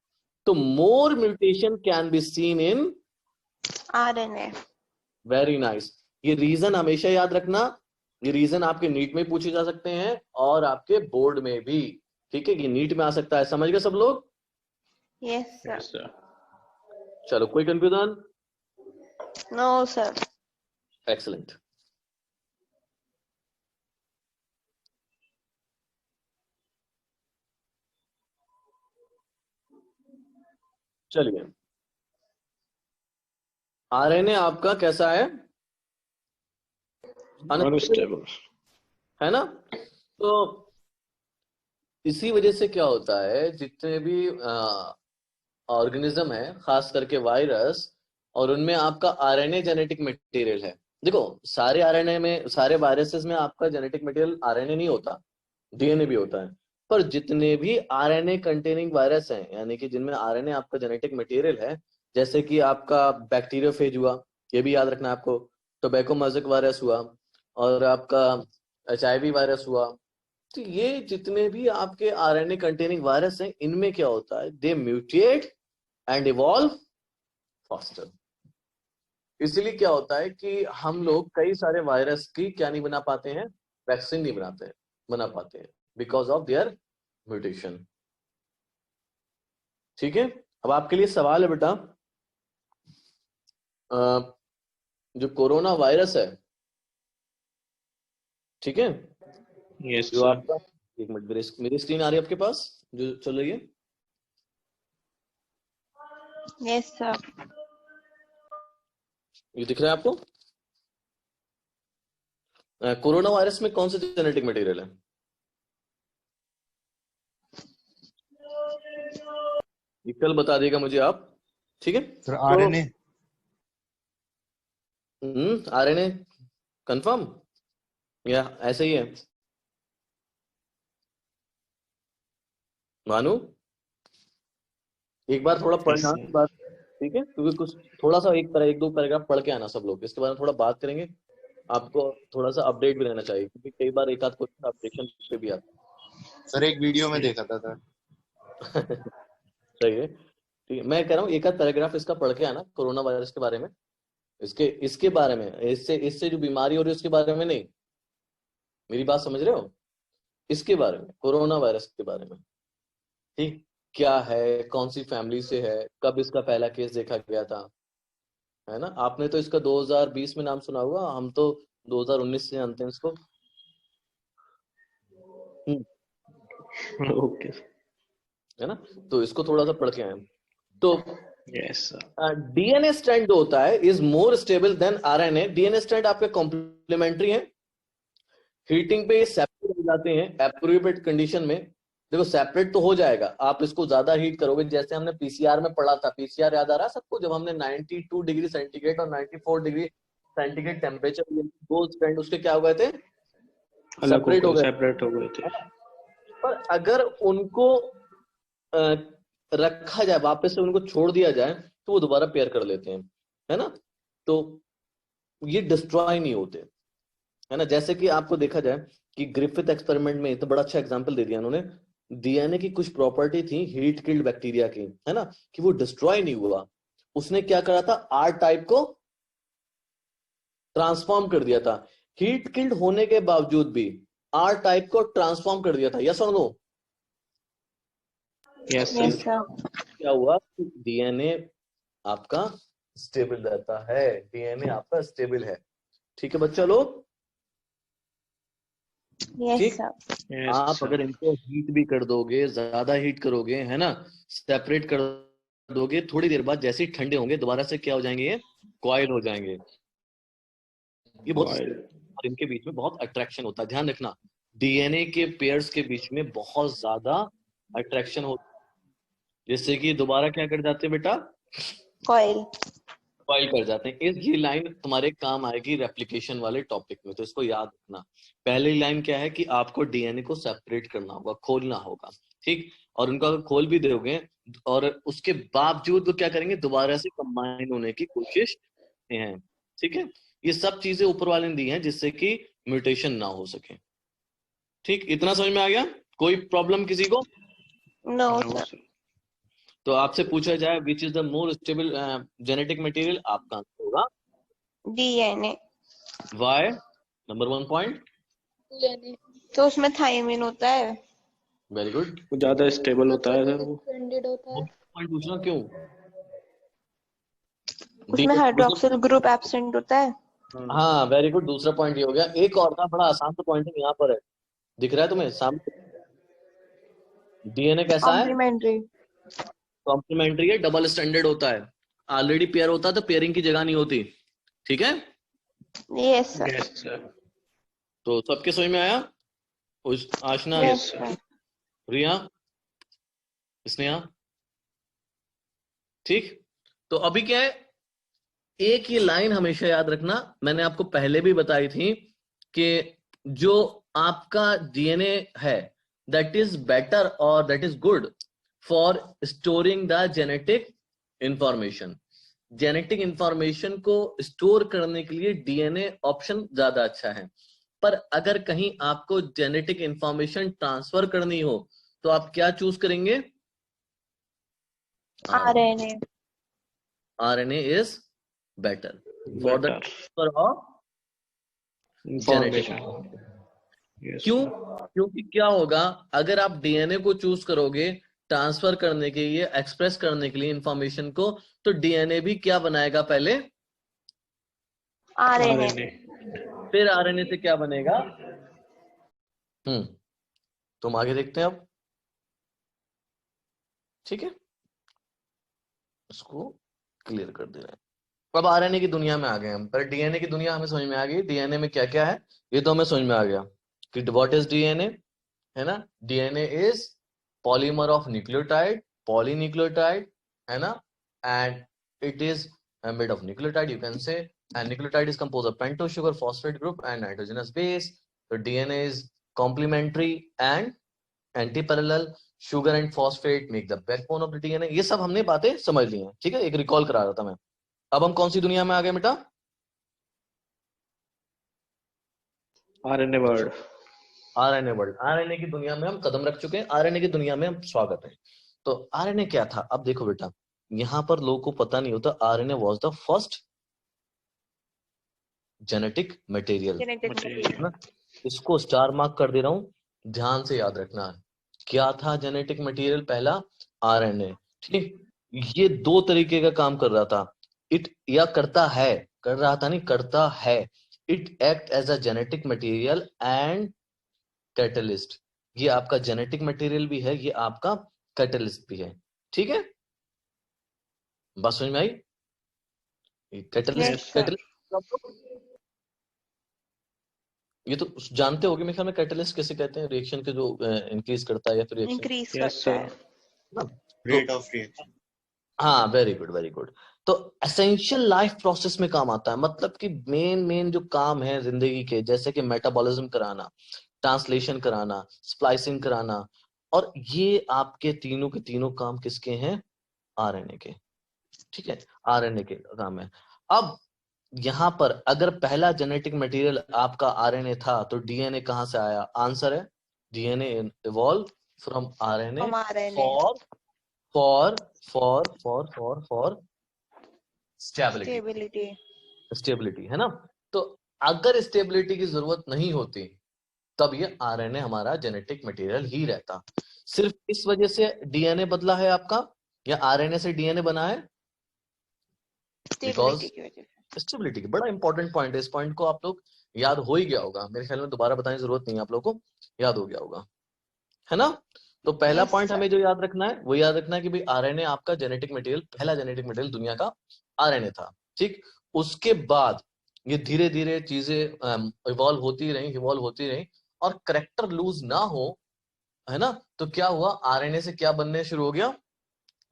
तो more mutation can be seen in RNA. Very nice. ये रीजन हमेशा याद रखना, ये रीजन आपके नीट में पूछे जा सकते हैं और आपके बोर्ड में भी। ठीक है, ये नीट में आ सकता है, समझ गए सब लोग? Yes, sir. Yes sir. चलो, कोई कंफ्यूजन? No, sir. एक्सलेंट। चलिए, आरएनए आपका कैसा है, अनस्टेबल। है ना? तो इसी वजह से क्या होता है, जितने भी ऑर्गेनिज्म है, खास करके वायरस, और उनमें आपका आरएनए जेनेटिक मटेरियल है। देखो, सारे आरएनए में, सारे वायरसेस में आपका जेनेटिक मटेरियल आरएनए नहीं होता, डीएनए भी होता है। पर जितने भी आरएनए कंटेनिंग वायरस हैं, यानी कि जिनमें आरएनए आपका जेनेटिक मटेरियल है, जैसे कि आपका बैक्टीरियोफेज हुआ, ये भी याद रखना है आपको, टोबैको मजिक वायरस हुआ, और आपका HIV वायरस हुआ, तो ये जितने भी आपके आरएनए कंटेनिंग वायरस हैं, इनमें क्या होता है, दे म्यूटेट एंड इवॉल्व फास्टर। इसलिए क्या होता है कि हम लोग कई सारे वायरस की क्या नहीं बना पाते हैं, वैक्सीन नहीं बना पाते हैं, बिकॉज ऑफ देयर म्यूटेशन। ठीक है, अब आपके लिए सवाल है बेटा, जो कोरोना वायरस है, ठीक है, यस जो सर। आपका, एक मिनट, मेरी स्क्रीन आ रही है आपके पास जो चल रही है? Yes sir. ये दिख रहा है आपको? कोरोना वायरस में कौन से जेनेटिक मटेरियल है? ये कल बता देगा मुझे आप, ठीक है? Sir RNA. आरएनए कंफर्म या ऐसे ही है? मानू एक बार थोड़ा पढ़ना Yes, बात, ठीक है, क्योंकि कुछ थोड़ा सा एक दो पैराग्राफ पढ़ के आना सब लोग, इसके बारे में थोड़ा बात करेंगे। आपको थोड़ा सा अपडेट भी रहना चाहिए, क्योंकि कई बार एक आध क्वेश्चन अपडेशन पे भी आता सर एक वीडियो में देखा था सर। है। सही है, ठीक है, मैं कह रहा हूँ एक आध पैराग्राफ इसका पढ़ के आना, कोरोना वायरस के बारे में, इसके बारे में, इससे जो बीमारी हो रही है उसके बारे में नहीं, मेरी बात समझ रहे हो? इसके बारे में, कोरोना वायरस के बारे में, ठीक, क्या है, कौन सी फैमिली से है, कब इसका पहला केस देखा गया था, है ना? आपने तो इसका 2020 में नाम सुना होगा, हम तो 2019 से जानते हैं इसको। ओके है ना? तो इसको थोड़ा सा पढ़ के आए। तो यस सर। डीएनए स्ट्रैंड जो होता है is more stable then RNA. DNA strand आपके कॉम्प्लीमेंट्री है, हीटिंग पे सेपरेट हो जाते हैं एप्रोप्रिएट कंडीशन में। देखो सेपरेट तो हो जाएगा, आप इसको ज्यादा हीट करोगे, जैसे हमने पीसीआर में पढ़ा था, पीसीआर याद आ रहा है सबको, जब हमने 92 डिग्री सेंटीग्रेड और 94 डिग्री सेंटीग्रेड टेम्परेचर, दो स्ट्रैंड उसके क्या हो गए थे, सेपरेट हो गए, सेपरेट हो गए थे। पर अगर उनको रखा जाए, वापस से उनको छोड़ दिया जाए, तो वो दोबारा पेयर कर लेते हैं, है ना? तो ये डिस्ट्रॉय नहीं होते, है ना? जैसे कि आपको देखा जाए कि ग्रिफिथ एक्सपेरिमेंट में तो बड़ा अच्छा एग्जांपल दे दिया उन्होंने, डीएनए की कुछ प्रॉपर्टी थी हीट किल्ड बैक्टीरिया की, है ना, कि वो डिस्ट्रॉय नहीं हुआ। उसने क्या करा था, आर टाइप को ट्रांसफॉर्म कर दिया था, हीट किल्ड होने के बावजूद भी आर टाइप को ट्रांसफॉर्म कर दिया था, यस और no? Yes yes sir. Sir. क्या हुआ, डीएनए आपका स्टेबल रहता है, डीएनए आपका स्टेबल है। ठीक है बच्चा लोग? यस ठीक, सर। आप अगर इनको हीट भी कर दोगे, ज्यादा हीट करोगे, है ना, सेपरेट कर दोगे, थोड़ी देर बाद जैसे ही ठंडे होंगे दोबारा से क्या हो जाएंगे, ये कॉइल हो जाएंगे। ये बहुत, और इनके बीच में बहुत अट्रैक्शन होता है, ध्यान रखना, डीएनए के पेयर्स के बीच में बहुत ज्यादा अट्रैक्शन होता है, जिससे कि दोबारा क्या कर जाते हैं बेटा, कॉइल। कॉइल कर जाते हैं। ये लाइन तुम्हारे काम आएगी रेप्लिकेशन वाले टॉपिक में, तो इसको याद रखना। पहली लाइन क्या है कि आपको डीएनए को सेपरेट करना होगा, खोलना होगा, ठीक, और उनको अगर खोल भी दोगे और उसके बावजूद वो क्या करेंगे, दोबारा से कंबाइन होने की कोशिश है, ठीक है? ये सब चीजें ऊपर वाले ने दी हैं जिससे कि म्यूटेशन ना हो सके। ठीक, इतना समझ में आ गया? कोई प्रॉब्लम किसी को? No sir. तो आपसे पूछा जाए which is the more stable genetic material, आपका आंसर होगा डीएनए। Why, number 1 point. तो उसमें थायमिन होता है, वेरी गुड, वो ज्यादा स्टेबल होता है सर वो। पॉइंट पूछना क्यों? उसमें हाइड्रोक्सिल ग्रुप एब्सेंट होता है। हाँ वेरी गुड, दूसरा पॉइंट ये हो गया। एक और था, बड़ा आसान सा पॉइंट है, यहाँ पर है, दिख रहा है तुम्हें सामने, डीएनए कैसा है, कॉम्प्लीमेंट्री। कॉम्प्लीमेंट्री है, डबल स्टैंडर्ड होता है, ऑलरेडी पेयर होता है तो पेयरिंग की जगह नहीं होती, ठीक है? Yes sir. Yes sir. तो सबके समझ में आया? आशना, यस सर। रिया, स्नेहा, ठीक। तो अभी क्या है, एक ये लाइन हमेशा याद रखना, मैंने आपको पहले भी बताई थी कि जो आपका डीएनए है दैट इज बेटर और that is good for storing the genetic information. Genetic information को स्टोर करने के लिए डीएनए ऑप्शन ज्यादा अच्छा है। पर अगर कहीं आपको जेनेटिक इंफॉर्मेशन ट्रांसफर करनी हो तो आप क्या चूज करेंगे? RNA. RNA is better for the Better. transfer of genetic Information. information. Yes. क्यों? sir. क्योंकि क्या होगा अगर आप डीएनए को चूज करोगे ट्रांसफर करने के लिए, एक्सप्रेस करने के लिए इंफॉर्मेशन को, तो डीएनए भी क्या बनाएगा पहले? RNA. RNA. फिर आरएनए से क्या बनेगा? तुम आगे देखते हैं अब, ठीक है, इसको क्लियर कर दे रहे हैं। अब आरएनए की दुनिया में आ गए हम, पर डीएनए की दुनिया हमें समझ में आ गई। डीएनए में क्या क्या है ये तो हमें समझ में आ गया कि व्हाट इज डीएनए, है ना। DNA is polymer of nucleotide, polynucleotide, है ना, and it is made of nucleotide, you can say, and nucleotide is composed of pentose sugar, phosphate group and nitrogenous base. तो DNA is complementary and anti parallel, sugar and phosphate make the backbone of the DNA. ये सब हमने बातें समझ ली हैं, ठीक है, एक रिकॉल करा रहा था मैं। अब हम कौन सी दुनिया में आ गए बेटा? RNA word. RNA world, RNA की दुनिया में हम कदम रख चुके हैं, आरएनए की दुनिया में हम स्वागत है। तो आरएनए क्या था? अब देखो बेटा, यहां पर लोगों को पता नहीं होता RNA was the first genetic material, Genetic Material. है ना। इसको स्टार मार्क कर दे रहा हूं, ध्यान से याद रखना है। क्या था जेनेटिक मटेरियल? पहला आरएनए, ठीक। ये दो तरीके का काम कर रहा था, इट या करता है, कर रहा था नहीं, करता है। It act as a genetic material and catalyst. ये आपका जेनेटिक मटेरियल भी है, ये आपका कैटलिस्ट भी है, ठीक है। बात समझ में आई? Catalyst, Yes, sir. ये तो जानते होगे मेरे ख्याल में, कैटलिस्ट कैसे कहते हैं? रिएक्शन के जो इंक्रीज करता है या फिर रिएक्शन, Increase Yes, करता sir. है. Rate of reaction. हाँ, वेरी गुड वेरी गुड। तो एसेंशियल लाइफ प्रोसेस में काम आता है, मतलब कि मेन जो काम है जिंदगी के, जैसे कि मेटाबॉलिज्म कराना, ट्रांसलेशन कराना, स्प्लाइसिंग कराना, और ये आपके तीनों के तीनों काम किसके हैं? आरएनए के, ठीक है, आरएनए के काम है। अब यहां पर अगर पहला जेनेटिक मटेरियल आपका आरएनए था तो डीएनए कहां से आया? आंसर है DNA evolve from RNA From RNA. For stability, Stability. है ना। तो अगर स्टेबिलिटी की जरूरत नहीं होती तब ये आरएनए हमारा जेनेटिक मटेरियल ही रहता। सिर्फ इस वजह से डीएनए बदला है आपका, या आरएनए से डीएनए बना है? Stability की वजह से. स्टेबिलिटी की, बड़ा इंपॉर्टेंट पॉइंट है। इस पॉइंट को आप लोग याद हो ही गया होगा, मेरे ख्याल में दोबारा बताने की जरूरत नहीं है, आप लोगों को याद हो गया होगा, है ना। तो पहला Yes, पॉइंट sir. हमें जो याद रखना है वो याद रखना है कि भाई आरएनए आपका जेनेटिक मटेरियल, पहला जेनेटिक मटेरियल दुनिया का आरएनए था, ठीक। उसके बाद ये धीरे धीरे चीजें इवॉल्व होती रही और करेक्टर लूज ना हो, है ना। तो क्या हुआ? आरएनए से क्या बनने शुरू हो गया?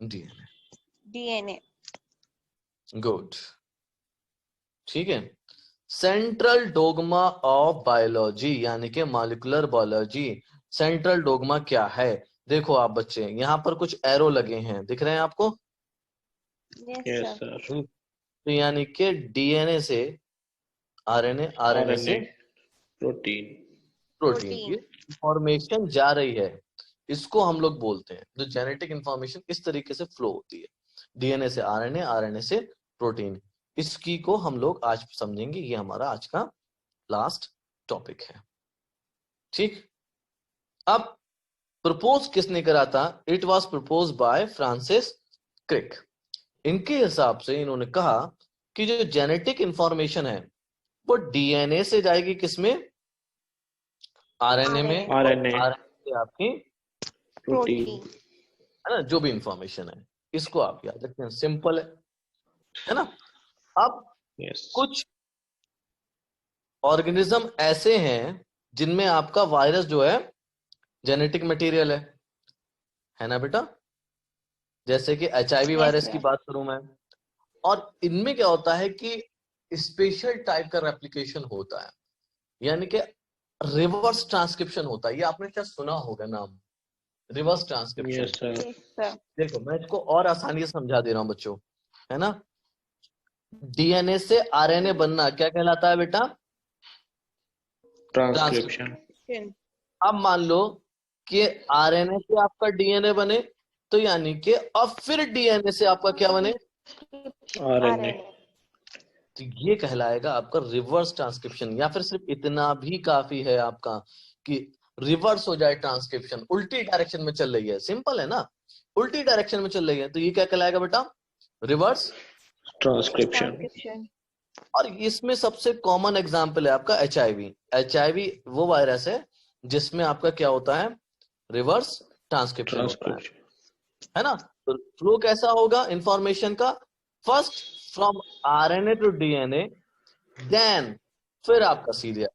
डीएनए। DNA. गुड, ठीक है। सेंट्रल डोगमा ऑफ बायोलॉजी यानी कि मॉलिक्यूलर बायोलॉजी, सेंट्रल डोगमा क्या है? देखो आप बच्चे, यहाँ पर कुछ एरो लगे हैं, दिख रहे हैं आपको? Yes, Yes, sir. sir. तो यानी कि डीएनए से आरएनए, आरएनए से RNA. Protein. Protein, Protein. ये इंफॉर्मेशन जा रही है, इसको हम लोग बोलते हैं। जो जेनेटिक इंफॉर्मेशन इस तरीके से फ्लो होती है, डीएनए से आरएनए, आरएनए से प्रोटीन, इसकी को हम लोग आज समझेंगे। ये हमारा आज का लास्ट टॉपिक है, ठीक। अब प्रपोज किसने करा था? It was propose by Francis Crick. इनके हिसाब से इन्होंने कहा कि जो जेनेटिक इंफॉर्मेशन है वो डीएनए से जाएगी, किसमें? आरएनए में, RNA. आरएनए से आपकी, Protein. Protein. है ना, जो भी इंफॉर्मेशन है इसको आप याद रखें, सिंपल है ना। अब Yes. कुछ ऑर्गेनिज्म ऐसे हैं जिनमें आपका वायरस जो है जेनेटिक मटेरियल है ना बेटा। जैसे कि एचआईवी Yes, वायरस की sir. बात करूं मैं, और इनमें क्या होता है कि स्पेशल टाइप का रेप्लिकेशन होता है, यानी कि रिवर्स ट्रांसक्रिप्शन होता है। ये आपने क्या सुना होगा नाम, reverse transcription. Yes, sir. Yes, sir. देखो मैं इसको और आसानी से समझा दे रहा हूं बच्चों, है ना। डीएनए से आरएनए बनना क्या कहलाता है बेटा? ट्रांसक्रिप्शन। अब मान लो कि आरएनए से आपका डीएनए बने, तो यानी कि अब फिर डीएनए से आपका क्या बने, आरएनए। तो ये कहलाएगा आपका रिवर्स ट्रांसक्रिप्शन। या फिर सिर्फ इतना भी काफी है आपका कि रिवर्स हो जाए ट्रांसक्रिप्शन, उल्टी डायरेक्शन में चल रही है, सिंपल है ना, उल्टी डायरेक्शन में चल रही है, तो ये क्या कहलाएगा बेटा, रिवर्स ट्रांसक्रिप्शन। और इसमें सबसे कॉमन एग्जांपल है आपका एचआईवी। एचआईवी वो वायरस है जिसमें आपका क्या होता है, रिवर्स ट्रांसक्रिप्शन होता है ना। तो फ्लो कैसा होगा इंफॉर्मेशन का, first from RNA to DNA, then फिर आपका सीरियल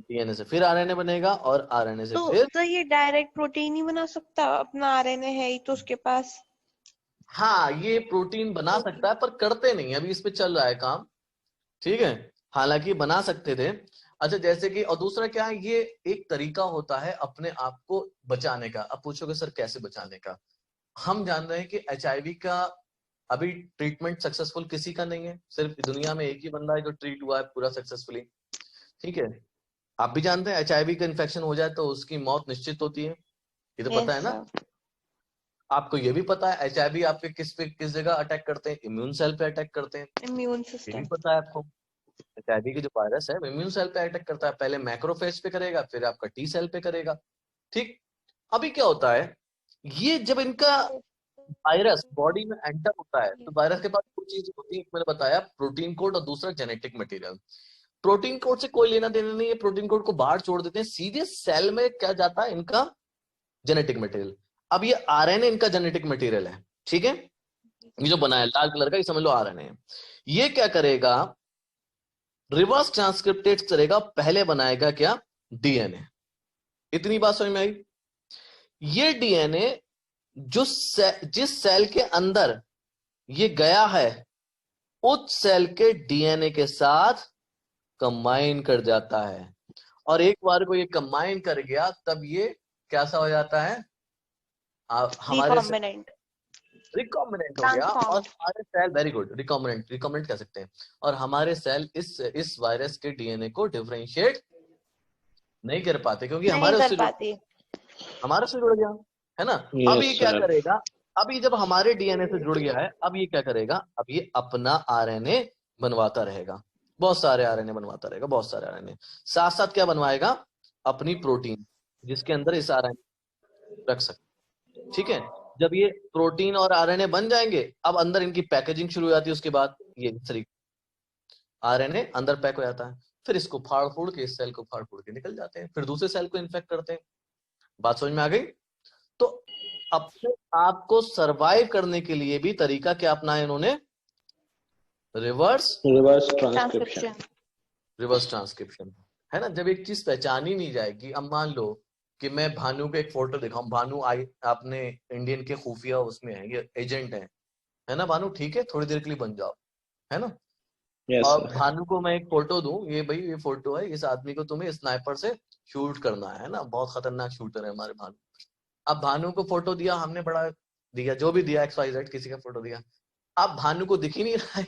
डीएनए से फिर आरएनए बनेगा और आरएनए से फिर तो ये डायरेक्ट प्रोटीन ही बना सकता, अपना आरएनए है ही तो उसके पास। हाँ ये प्रोटीन बना सकता है पर करते नहीं, अभी इस पे चल रहा है काम, ठीक है, हालांकि बना सकते थे। अच्छा जैसे कि, और दूसरा क्या है, ये एक तरीका होता है अपने आप को बचाने का। अब पूछोगे सर कैसे बचाने का, हम जान रहे हैं कि एचआईवी का अभी ट्रीटमेंट सक्सेसफुल किसी का नहीं है, सिर्फ दुनिया में एक ही बंदा है जो ट्रीट हुआ है पूरा सक्सेसफुली, ठीक है। आप भी जानते हैं एचआईवी का इन्फेक्शन हो जाए तो उसकी मौत निश्चित होती है, ये तो पता है ना। आपको ये भी पता है एचआईवी आपके किस जगह अटैक करते हैं, इम्यून सेल पे अटैक करते हैं, इम्यून ये सिस्टम। भी पता है आपको। एचआईवी की जो वायरस है इम्यून सेल पे अटैक करता है, पहले मैक्रोफेज पे करेगा फिर आपका टी सेल पे करेगा, ठीक। अभी क्या होता है, ये जब इनका वायरस बॉडी में एंटर होता है तो वायरस के पास दो चीज होती है, मैंने बताया, प्रोटीन कोड और दूसरा जेनेटिक मटेरियल। प्रोटीन कोड से कोई लेना देना नहीं है, प्रोटीन कोड को बाहर छोड़ देते हैं, सीधे सेल में क्या जाता है, इनका जेनेटिक मटेरियल। अब ये आरएनए इनका जेनेटिक मटेरियल है, ठीक है, ये जो बनाया लाल कलर का ये समझ लो आरएनए है। ये क्या करेगा, रिवर्स ट्रांसक्रिप्टेट करेगा, पहले बनाएगा क्या, डीएनए। इतनी बात समझ में आई। ये डीएनए जिस सेल के अंदर ये गया है उस सेल के डीएनए के साथ कंबाइन कर जाता है, और एक बार को ये कंबाइन कर गया तब ये कैसा हो जाता है, हमारे रिकॉम्बिनेंट हो गया, और हमारे सेल, वेरी गुड, रिकॉम्बिनेंट कह सकते हैं, और हमारे सेल इस वायरस के डीएनए को डिफरेंशिएट नहीं कर पाते क्योंकि हमारे उससे जुड़ गया है ना। अब ये क्या करेगा, अभी जब हमारे डीएनए से जुड़ गया है, अब ये क्या करेगा, अब ये अपना आरएनए बनवाता रहेगा, बहुत सारे आरएनए बनवाता रहेगा, बहुत सारे आरएनए, साथ साथ क्या बनवाएगा, अपनी प्रोटीन, जिसके अंदर इस आरएनए रख सकते, ठीक है। जब ये प्रोटीन और आरएनए बन जाएंगे, अब अंदर इनकी पैकेजिंग शुरू हो जाती है, उसके बाद ये आरएनए अंदर पैक हो जाता है, फिर इसको फाड़ फूड़ के, इस सेल को फाड़ फूड़ के निकल जाते हैं, फिर दूसरे सेल को इन्फेक्ट करते हैं। बात समझ में आ गई। तो अपने आप को सरवाइव करने के लिए भी तरीका क्या अपनाया इन्होंने, रिवर्स ट्रांसक्रिप्शन, है ना। जब एक चीज पहचानी नहीं जाएगी, अब मान लो कि मैं भानु को एक फोटो दिखाऊं, भानु आपने इंडियन के खुफिया उसमें है, ये एजेंट है ना भानु, ठीक है, थोड़ी देर के लिए बन जाओ, है ना। और भानु को मैं एक फोटो दूं, ये भाई ये फोटो है, इस आदमी को तुम्हें स्नाइपर से शूट करना है ना, बहुत खतरनाक शूटर है हमारे भानु। अब भानु को फोटो दिया हमने, बड़ा दिया, जो भी दिया XYZ किसी का फोटो दिया, अब भानु को दिख ही नहीं रहा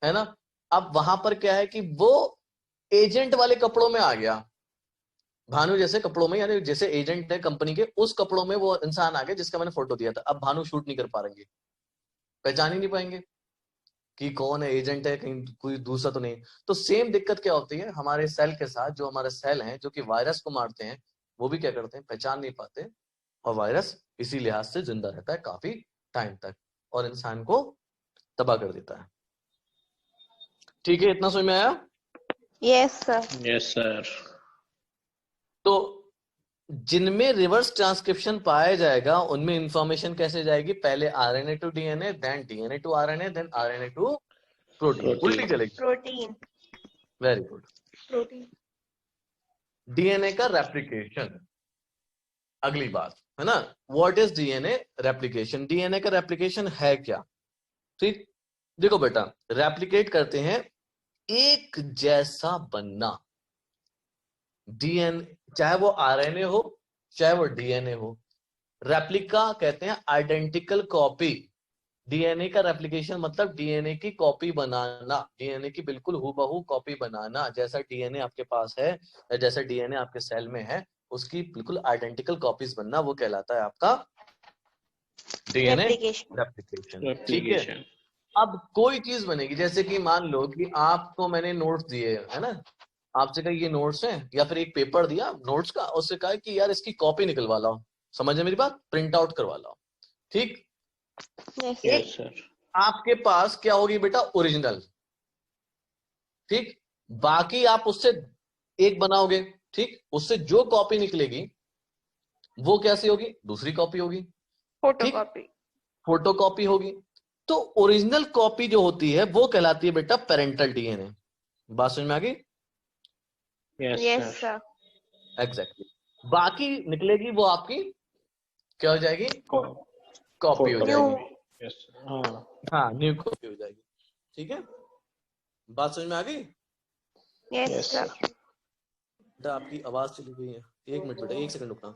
है ना। अब वहां पर क्या है कि वो एजेंट वाले कपड़ों में आ गया, भानु जैसे कपड़ों में, यानी जैसे एजेंट है कंपनी के, उस कपड़ों में वो इंसान आ गया जिसका मैंने फोटो दिया था। अब भानु शूट नहीं कर पाएंगे, पहचान ही नहीं पाएंगे कि कौन है, एजेंट है कहीं कोई दूसरा तो नहीं। तो सेम दिक्कत क्या होती है हमारे सेल के साथ, जो हमारे सेल हैं जो कि वायरस को मारते हैं, वो भी क्या करते हैं, पहचान नहीं पाते, और वायरस इसी लिहाज से जिंदा रहता है काफी टाइम तक और इंसान को तबाह कर देता है। ठीक है, इतना समझ में आया। Yes sir. तो जिनमें रिवर्स ट्रांसक्रिप्शन पाया जाएगा उनमें इंफॉर्मेशन कैसे जाएगी, पहले RNA to DNA, then DNA to RNA, then RNA to protein, उल्टी चलेगी। Protein, very good. Protein, DNA का रेप्लिकेशन, अगली बात है ना, what is DNA replication. DNA का रेप्लिकेशन है क्या, ठीक। देखो बेटा, रेप्लिकेट करते हैं एक जैसा बनना, डीएनए चाहे वो आरएनए हो चाहे वो डीएनए हो, रेप्लिका कहते हैं आइडेंटिकल कॉपी, डीएनए का रेप्लिकेशन मतलब डीएनए की कॉपी बनाना, डीएनए की बिल्कुल हूबहू कॉपी बनाना, जैसा डीएनए आपके पास है या जैसा डीएनए आपके सेल में है उसकी बिल्कुल आइडेंटिकल कॉपीज बनना, वो कहलाता है आपका डीएनए रेप्लिकेशन। रेप्लिकेशन। ठीक है, रेप्लिकेशन। अब कोई चीज बनेगी, जैसे कि मान लो कि आपको मैंने नोट्स दिए है ना, आपसे कहा ये नोट्स हैं, या फिर एक पेपर दिया नोट्स का, उससे कहा कि यार इसकी कॉपी निकलवा लाओ, समझ मेरी बात, प्रिंट आउट करवा लाओ। ठीक, यस यस सर। आपके पास क्या होगी बेटा, ओरिजिनल। ठीक, बाकी आप उससे एक बनाओगे, ठीक, उससे जो कॉपी निकलेगी वो कैसी होगी, दूसरी कॉपी होगी। ठीक, फोटोकॉपी। फोटो कॉपी होगी। तो ओरिजिनल कॉपी जो होती है वो कहलाती है बेटा पेरेंटल डीएनए। बात समझ में आ गई? Yes yes sir. Sir. Exactly. बाकी निकलेगी वो आपकी क्या हो जाएगी, कॉपी हो फोटो न्यू। जाएगी। Yes sir. हाँ हाँ, न्यू कॉपी हो जाएगी। ठीक है, बात समझ में आ गई? Yes yes sir. सर। बेटा आपकी आवाज चली गई है, एक मिनट बेटा, एक सेकंड रुकना।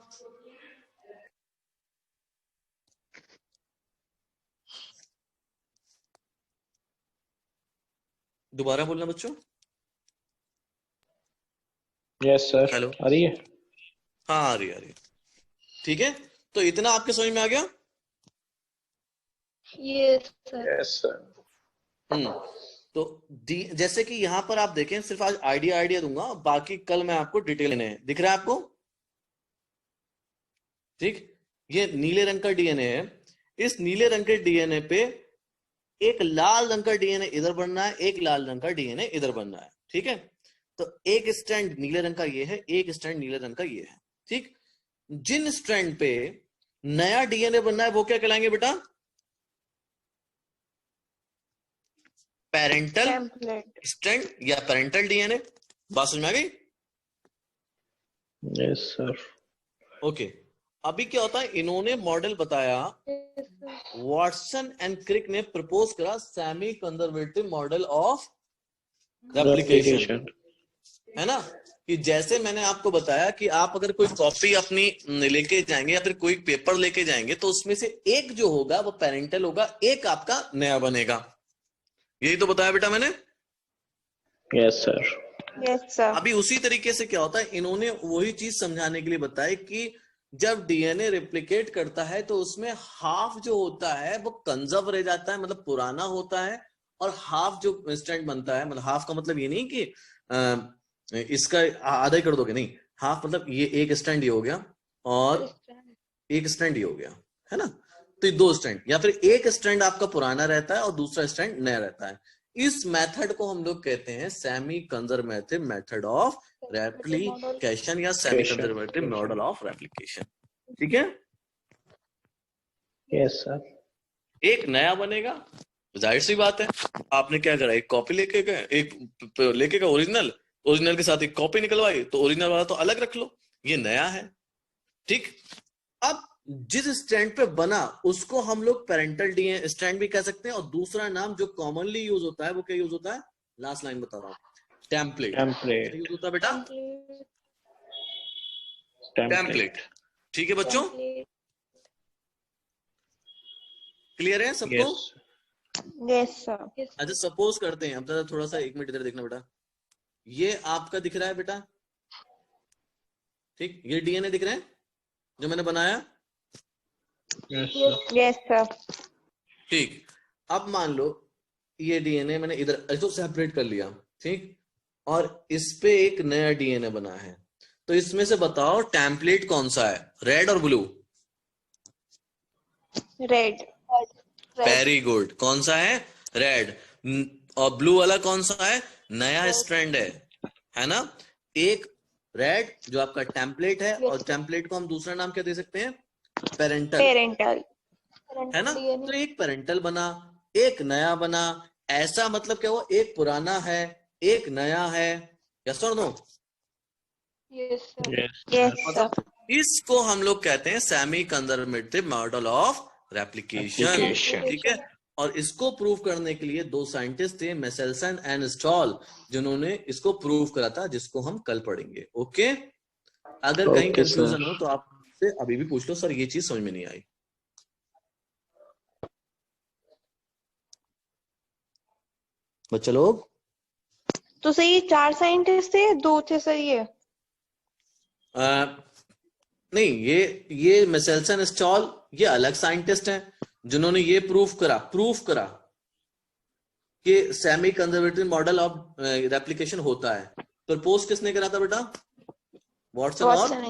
दोबारा बोलना बच्चों। Yes sir. हेलो, आ रही है? हाँ आ रही है, आ रही है। ठीक है, तो इतना आपके समझ में आ गया? Yes sir. Yes sir. तो जैसे कि यहां पर आप देखें, सिर्फ आज आइडिया दूंगा, बाकी कल मैं आपको डिटेल लेने हैं। दिख रहा है आपको? ठीक, ये नीले रंग का डीएनए है, इस नीले रंग के डीएनए पे एक लाल रंग का डीएनए इधर बनना है, एक लाल रंग का डीएनए इधर बनना है। ठीक है, तो एक स्ट्रैंड नीले रंग का ये है, एक स्ट्रैंड नीले रंग का ये है। ठीक, जिन स्ट्रैंड पे नया डीएनए बनना है वो क्या कहलाएंगे बेटा, पेरेंटल टेम्पलेट। स्ट्रैंड या पेरेंटल डीएनए। बात समझ में आ गई? Yes sir. ओके, अभी क्या होता है, इन्होंने मॉडल बताया, वॉटसन एंड क्रिक ने प्रपोज करा semi conservative model of replication, है ना, कि जैसे मैंने आपको बताया कि आप अगर कोई कॉपी अपनी लेके जाएंगे या फिर कोई पेपर लेके जाएंगे तो उसमें से एक जो होगा वो पेरेंटल होगा, एक आपका नया बनेगा। यही तो बताया बेटा मैंने। Yes sir. Yes sir. अभी उसी तरीके से क्या होता है, इन्होंने वही चीज समझाने के लिए बताया कि जब डीएनए रेप्लिकेट करता है तो उसमें हाफ जो होता है वो कंजर्व रह जाता है, मतलब पुराना होता है, और हाफ जो स्ट्रैंड बनता है, मतलब हाफ का मतलब ये नहीं कि इसका आधा ही कर दोगे, नहीं, हाफ मतलब ये एक स्ट्रैंड ये हो गया और एक स्ट्रैंड ये हो गया, है ना, तो ये दो स्ट्रैंड, या फिर एक स्ट्रैंड आपका पुराना रहता है और दूसरा स्ट्रैंड नया रहता है। इस मेथड को हम लोग कहते हैं semi conservative method of replication या semi conservative model of replication. ठीक है, यस सर। एक नया बनेगा, जाहिर सी बात है, आपने क्या करा, एक कॉपी लेके गए, एक लेके गए ओरिजिनल, ओरिजिनल के साथ एक कॉपी निकलवाई, तो ओरिजिनल वाला तो अलग रख लो, ये नया है। ठीक, अब जिस स्टैंड पे बना उसको हम लोग पेरेंटल डीएनए स्टैंड भी कह सकते हैं, और दूसरा नाम जो कॉमनली यूज होता है वो क्या यूज होता है, लास्ट लाइन बता रहा हूं, टेम्पलेट। क्या यूज होता है बेटा, टेम्पलेट। ठीक है बच्चों, क्लियर है सबको? Yes sir. अच्छा सपोज करते हैं, अब थोड़ा सा एक मिनट इधर देखना बेटा, ये आपका दिख रहा है बेटा, ठीक, ये डीएनए दिख रहा है जो मैंने बनाया। Yes sir. ठीक, अब मान लो ये डीएनए मैंने इधर इसको सेपरेट कर लिया, ठीक, और इस पे एक नया डीएनए बना है, तो इसमें से बताओ टेम्पलेट कौन सा है, रेड और ब्लू? रेड। वेरी गुड, कौन सा है, रेड। और ब्लू वाला कौन सा है, नया स्ट्रैंड है ना। एक रेड जो आपका टेम्पलेट है, और टेम्पलेट को हम दूसरा नाम क्या दे सकते हैं, पेरेंटल, है ना। तो एक पेरेंटल बना, एक नया बना, ऐसा मतलब क्या हुआ, एक पुराना है एक नया है, यस और नो? Yes sir. इसको हम लोग कहते हैं semi conservative model of replication. ठीक है, और इसको प्रूव करने के लिए दो साइंटिस्ट थे, मेसेल्सन एंड स्टॉल, जिन्होंने इसको प्रूव करा था, जिसको हम कल पढ़ेंगे। ओके, अगर कहीं कंफ्यूजन हो तो आप अभी भी पूछ लो, सर ये चीज समझ में नहीं आई। बच्चे लोग। तो सर ये 4 साइंटिस्ट थे, 2 थे सर ये? नहीं, ये मिचेल्सन स्टॉल ये अलग साइंटिस्ट हैं जिन्होंने ये प्रूफ करा कि semi conservative model of replication होता है। प्रपोज किसने करा था बेटा? वॉटसन और वॉटसन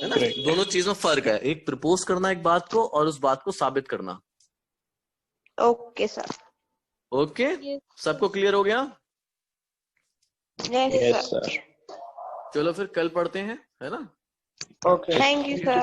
है ना, दोनों चीज में फर्क है, एक प्रपोज करना एक बात को और उस बात को साबित करना। Okay sir. ओके, सबको क्लियर हो गया? Yes sir. सर। चलो फिर कल पढ़ते हैं, है ना? ओके। Thank you sir.